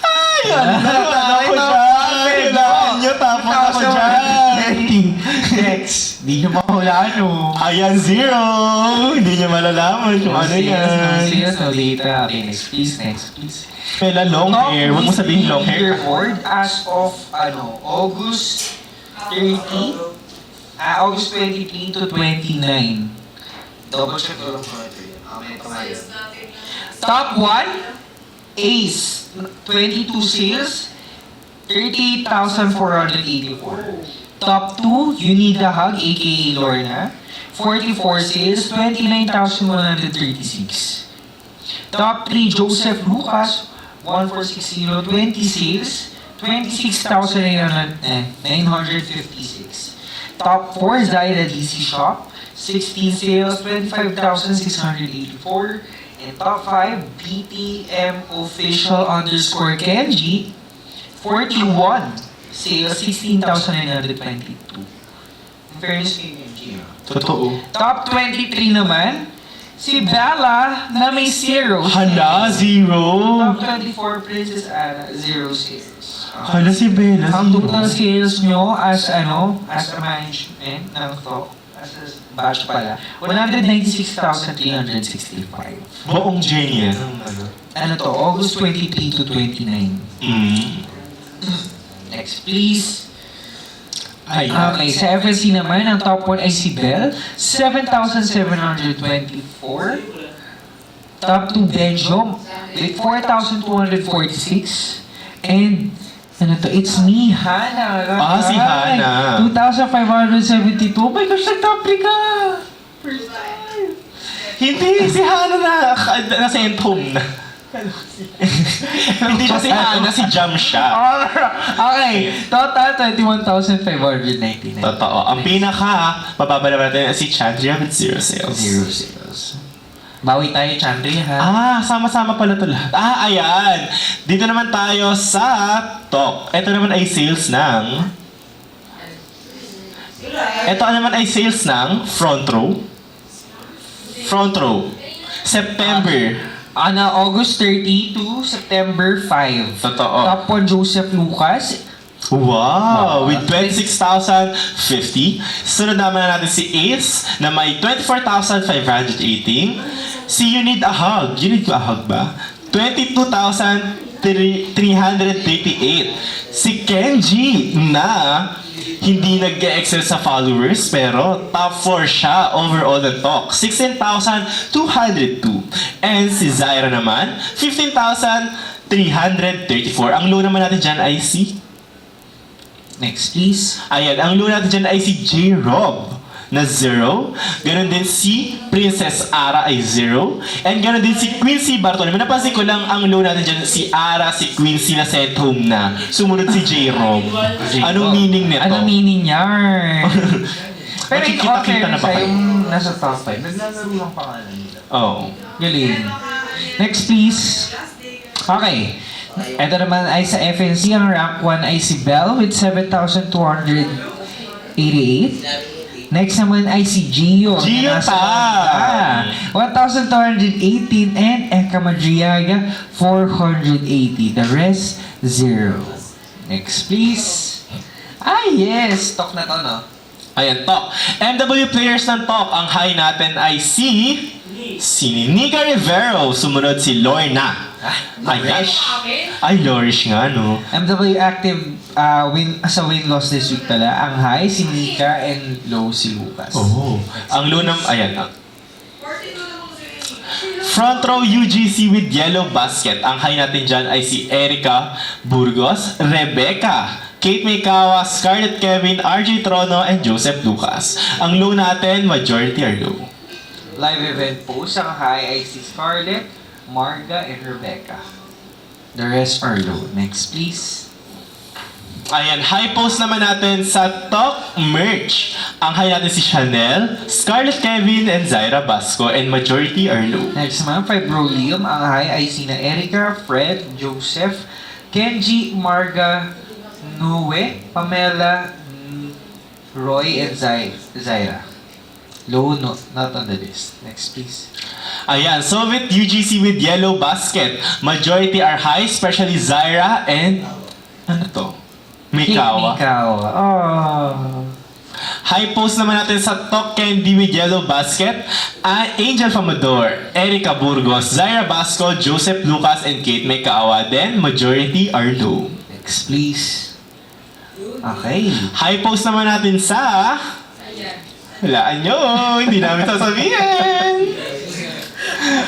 Ayun! Nahulaan ako dyan! Hulaan nyo, tapos ako dyan! Next. Di nyo mahulaan o. Ayan, 0! Hindi nyo malalaman kung ano yan. Serious, no data. Okay, next please, Pela long hair. Huwag mo sabihin long hair. Leaderboard as of August 30, August 23 to 29. Double check ko lang po ito yun. Top 1, Ace, 22 sales, 38,484. Top 2, You Need a Hug, aka Lorna, 44 sales, 29,136. Top 3, Joseph Lucas, 1460, 20 sales, 26,956. Top 4, Zaira DC Shop, 16 sales, 25,684. And top 5, BTM Official _ Kenji, 41 sales, 16,922. In fairness kay Kenji. Totoo. Top 23 naman, si Bella na may 0 Hala, 0! Top 24, Princess Anna, 0 sales. Hala si Bella, Ang total 0. sales nyo as a management ng talk, as a batch pala, 196,365. Buong Jenny yan. Ano to, August 23 to 29. Next, please. Ay, Okay, sa FSC naman, ang top 1 ay si Belle, 7,724. Top 2, Benjo, with 4,246. And, ano to, it's me, Hana. Ah, si Hana. 2,572. Oh my gosh, nag-top 3 ka! First time. Hindi, si Hana nasa end home na. Hindi na si Hana, si Jam siya. Okay, total 21,599. Totoo. Ang pinaka, mababa naman natin si Chandria with 0 sales. 0 sales. Bawi tayo, Chandri, ha? Ah, sama-sama pala ito lahat. Ah, ayan. Dito naman tayo sa talk. Ito naman ay sales ng... Ito naman ay sales ng front row. Front row. September. August 30 to September 5. Totoo. Top 1, Joseph Lucas. Wow! With 26,050. Sunod naman natin si Ace na may 24,518. Si You Need a Hug. You Need a Hug ba? 22,338. Si Kenji na hindi nag-excel sa followers pero top 4 siya overall the talk. 16,202. And si Zaira naman, 15,334. Ang low naman natin dyan ay si... Next, please. Ayan, ang low natin dyan ay si J-Rob na 0. Ganon din si Princess Ara ay 0. And ganon din si Quincy Bartolome. Napansin ko lang ang low natin dyan si Ara, si Quincy na set home na. Sumunod si J-Rob. Anong meaning nito? Anong meaning niyan? Pero in all Makikita-kita na fairness, ba kayo? yung nasa top 5, naglalaro lang pangalan nila. Oo. Galing. Next, please. Okay. Ito naman ay sa FNC, ang rank 1 ay si Belle with 7,288. Next naman ay si Gio. Gio na nasa pa! 1,218 and Eka Madriaga 480. The rest, 0. Next, please. Ah, yes! Talk na to, no? Ayan, talk. MW players ng talk, ang high natin ay si Nika Rivero. Sumunod si Lorna. Ayan. Ay, Lorish nga, no? MW active sa win-loss this week pala. Ang high, si Nika, and low, si Lucas. Oh. Ang low nam, ayan. Front row UGC with yellow basket. Ang high natin dyan ay si Erica Burgos, Rebecca, Kate Maykawa, Scarlett Kevin, RJ Trono, and Joseph Lucas. Ang low natin, majority are low. Live event post, ang high ay si Scarlett, Marga, and Rebecca. The rest are low. Next, please. Ayan, high post naman natin sa Talk Merch. Ang high natin si Chanel, Scarlett Kevin, and Zaira Basco, and majority are low. Next naman, Fibroleum. Ang high ay sina Erica, Fred, Joseph, Kenji, Marga, Noe, Pamela, Roy, and Zaira. Low, no, not on the list. Next, please. Ayan, Soviet UGC with yellow basket. Majority are high, especially Zaira and... Ano to? Mikawa. Mikawa. Oh. High post naman natin sa Talk Candy with yellow basket. Angel Famador, Erica Burgos, Zaira Basco, Joseph Lucas, and Kate Mikawa. Then, majority are low. Next, please. Okay. High post naman natin sa... Walaan nyo, hindi namin sasabihin.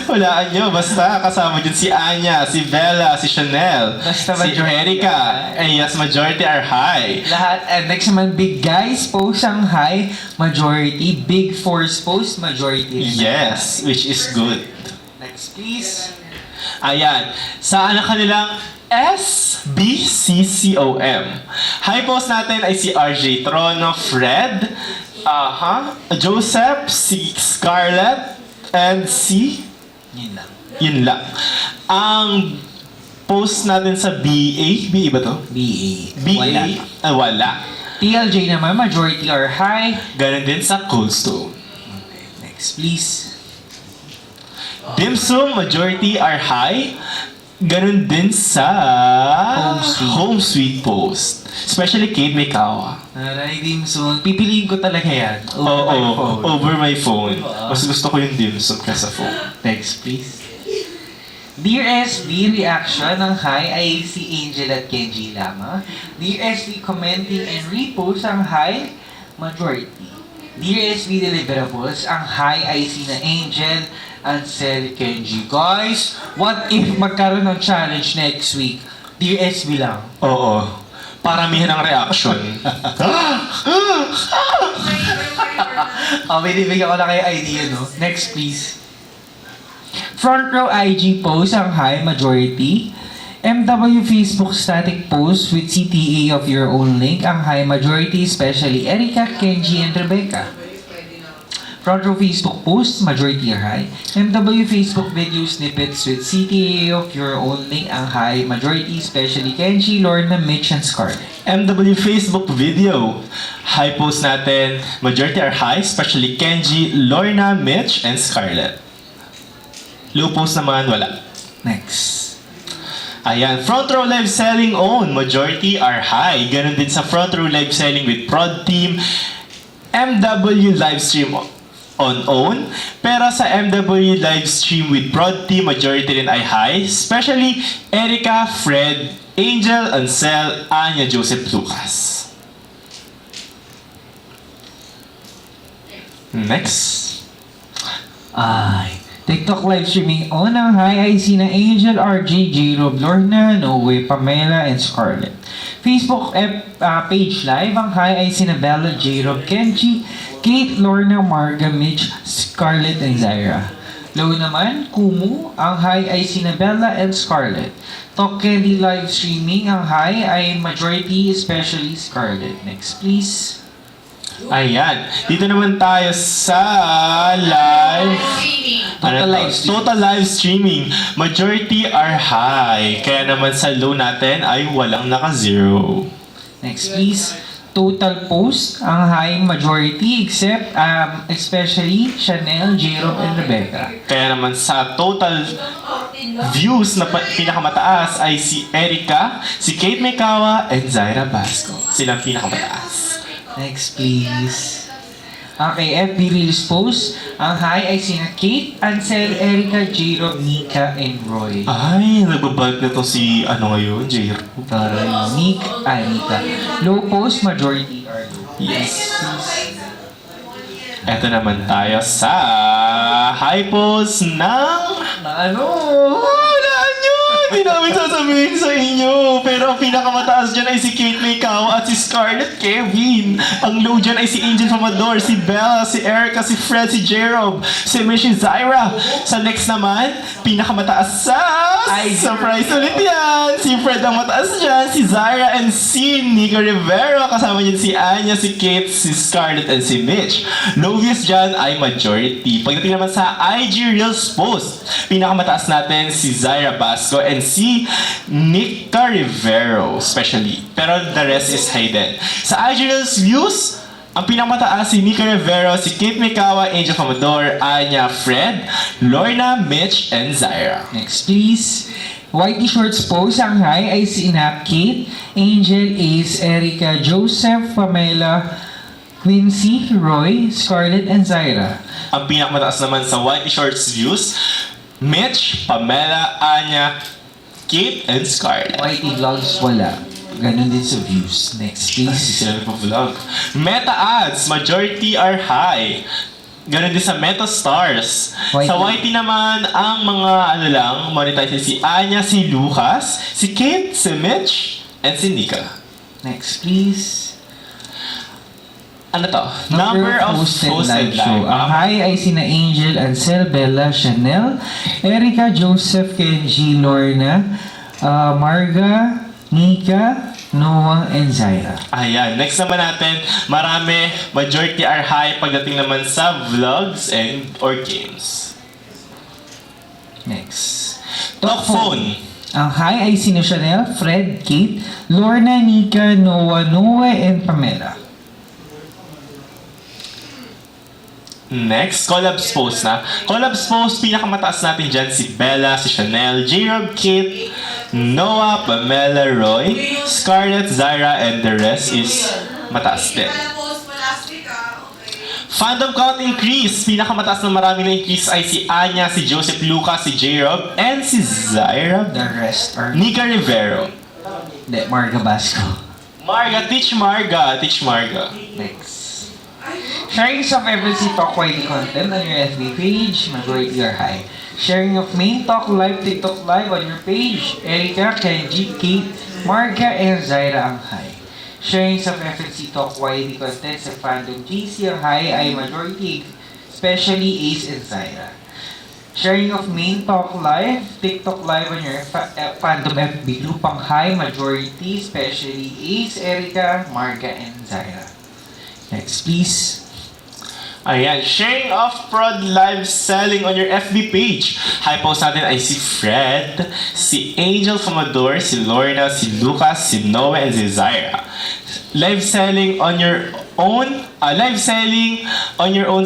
Walaan nyo, basta kasama dyan si Anya, si Bella, si Chanel, Basta si majority. Erica. And yes, majority are high. Lahat, and next naman, big guys post ang high majority. Big force post majority. Yes, which is good. Next, please. Ayan, sa anak kanilang SBCCOM. High post natin ay si RJ Trono, Fred, Joseph, si Scarlett, and si... Yun lang. Yun lang. Ang post natin sa BA ba to? BA. BA? Wala. Wala. TLJ naman, majority are high. Ganon din sa Cold Stone. Okay, next, please. Dimsum, majority are high. Ganon din sa Home Sweet Post. Especially Kate Mikawa. Aray, dim soon. Pipiliin ko talaga yan. Oo, my phone. over my phone. Mas gusto ko yung dimsum kaysa phone. Next, please. Dear SB, reaction ng high ay si Angel at Kenji lamang. Dear SB, commenting and repost ang high, majority. Dear SB deliverables, ang high ay si na Angel, Ansel, Kenji. Guys, what if magkaroon ng challenge next week? Dear SB lang. Oo. Paramihan ng reaction. Binibigyan ko na kayo idea, no? Next, please. Front row IG post ang high majority. MW Facebook static post with CTA of your own link ang high majority, especially Erica, Kenji, and Rebecca. Front row Facebook post, majority are high. MW Facebook video snippets with CTA of your own link ang high majority, especially Kenji, Lorna, Mitch, and Scarlett. MW Facebook video. High post natin, majority are high, especially Kenji, Lorna, Mitch, and Scarlett. Low post naman, wala. Next. Ayan, front row live selling own, majority are high. Ganon din sa front row live selling with Prod Team, MW live stream on own. Pero sa MW live stream with Prod Team, majority rin ay high. Especially Erica, Fred, Angel, Ansel, Anya, Joseph, Lucas. Next. Ay. TikTok live streaming on ang high ay sina Angel, RJ, J-Rob, Lorna, Noe, Pamela, and Scarlett. Facebook page live ang high ay sina Bella, J-Rob, Kenji, Kate, Lorna, Marga, Mitch, Scarlett, and Zaira. Low naman, Kumu, ang high ay sina Bella and Scarlett. Talk Candy live streaming ang high ay majority, especially Scarlett. Next, please. Ayan. Dito naman tayo sa live. Total live stream. Total live streaming. Majority are high. Kaya naman sa low natin ay walang naka-zero. Next, please. Total post, ang high majority except especially Chanel, J-Rob, and Rebecca. Kaya naman sa total views na pinakamataas ay si Erica, si Kate Mikawa, and Zaira Basco. Silang pinakamataas. Next, please. Okay, FB Reels post. Ang high ay sina Kate, Ansel, Erica, J-Rob, Nika, and Roy. Ay, nagbabalik na to si ano ngayon, J-Ro. Para Nika. Low post, majority are low. Yes. Eto naman tayo sa high post ng... Ano? Walaan nyo! Hindi namin sasabihin sa inyo. Pero ang pinakamataas dyan ay si Kate Mikawa at si Scarlett Kevin. Ang low dyan ay si Angel Famador, si Bella, si Erica, si Fred, si Jerob, si Miss Zaira. Sa next naman, pinakamataas sa... surprise ulit yan! Si Fred ang mataas dyan, si Zaira and si Nico Rivero. Kasama dyan si Anya, si Kate, si Scarlett, and si Mitch. Low views dyan ay majority. Pagdating naman sa IG Reels post, pinakamataas natin si Zaira Basco and si Nika Rivero, especially. Pero the rest is hidden. Sa IG Reels views, Ang pinakamataas si Nika Rivero, si Kate Mikawa, Angel Commodore, Anya, Fred, Lorna, Mitch, and Zaira. Next, please. Whitey Shorts po, Shanghai ay si Inap, Kate, Angel, Ace, Erica, Joseph, Pamela, Quincy, Roy, Scarlett, and Zaira. Ang pinakamataas naman sa Whitey Shorts views, Mitch, Pamela, Anya, Kate, and Scarlett. Whitey Vlogs, wala. Ganun din sa views. Next, Hindi please. sila nagpa-vlog. Meta ads, majority are high. Ganon din sa Meta Stars. YT. Sa YT naman, ang mga monetize si Anya, si Lucas, si Kate, si Mitch, and si Nika. Next, please. Ano to? Number of posted live. Ang high ay sina Angel, Ansel, Bella, Chanel, Erica, Joseph, Kenji, Lorna, Marga, Nika, Noah, and Zaira. Ayan. Next naman natin, marami, majority are high pagdating naman sa vlogs and or games. Next. Talk phone. Ang high ay sina Chanel, Fred, Kate, Lorna, Nika, Noah, and Pamela. Next, collabs post na. Collabs post, pinakamataas natin dyan si Bella, si Chanel, J-Rob, Kate, Noah, Pamela, Roy, Scarlett, Zaira, and the rest is mataas din. Post mo last week okay. Fandom count increase. Pinakamataas na marami na increase ay si Anya, si Joseph Lucas, si J-Rob, and si Zaira. The rest are... Nika Rivero. De, Marga Basco. Marga, teach Marga. Next. Sharing of FLC Talk YT content on your FB page, majority are high. Sharing of main Talk Live, TikTok Live on your page, Erica, Kenji, Kate, Marga, and Zaira ang high. Sharing of FLC Talk YT content sa Fandom GC ang high ay majority, especially Ace and Zaira. Sharing of main Talk Live, TikTok Live on your Fandom FB group ang high, majority, especially Ace, Erica, Marga, and Zaira. Next, please. Ayan, sharing of prod live selling on your FB page. High post natin ay si Fred, si Angel Commodore, si Lorna, si Lucas, si Noah, and si Zaira. Live selling on your own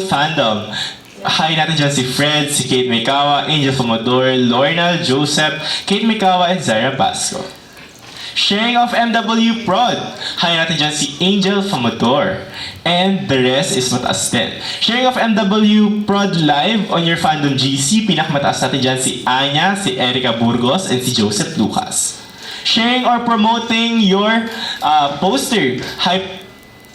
fandom. High natin dyan si Fred, si Kate Mikawa, Angel Commodore, Lorna, Joseph, Kate Mikawa, and Zaira Basco. Sharing of MW Prod. High natin dyan si Angel Commodore. And the rest is mataas din. Sharing of MW Prod Live on your Fandom GC. Pinakamataas natin dyan si Anya, si Erica Burgos, and si Joseph Lucas. Sharing or promoting your poster. High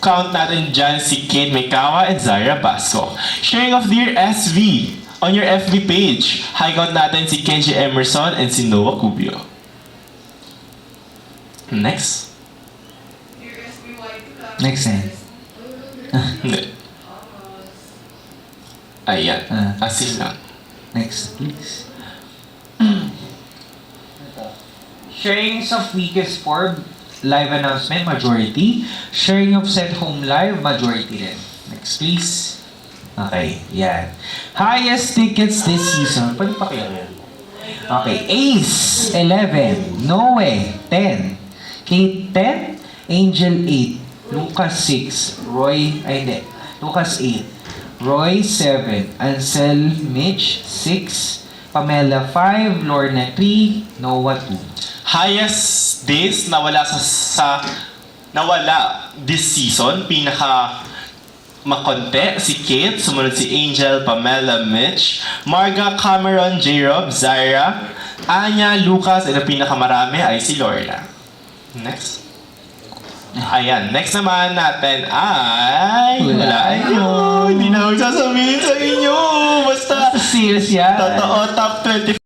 count natin dyan si Kate Mikawa and Zaira Basco. Sharing of Dear SV on your FB page. High count natin si Kenji Emerson and si Noah Cubio. Next. Next eh. Hindi. Ayan. Asin lang. Next, please. Sharing of weakest form, live announcement, majority. Sharing of sent home live, majority din. Next, please. Okay, yan. Highest tickets this season. Pwede pa kayo yan. Okay, Ace, 11. Noe, 10. Kate, 10. Angel, 8. Lucas, 6. Roy, ay hindi. Lucas, 8. Roy, 7. Ansel, Mitch, 6. Pamela, 5. Lorna, 3. Noah, 2. Highest days nawala nawala this season. Pinaka makonte si Kate, sumunod si Angel, Pamela, Mitch, Marga, Cameron, J-Rob, Zaira, Anya, Lucas, and ang pinakamarami ay si Lorna. Next. Ayan, next naman natin ay... Wala. Ayun, hindi na magsasabihin sa inyo. Basta, Serious yan. totoo, top 20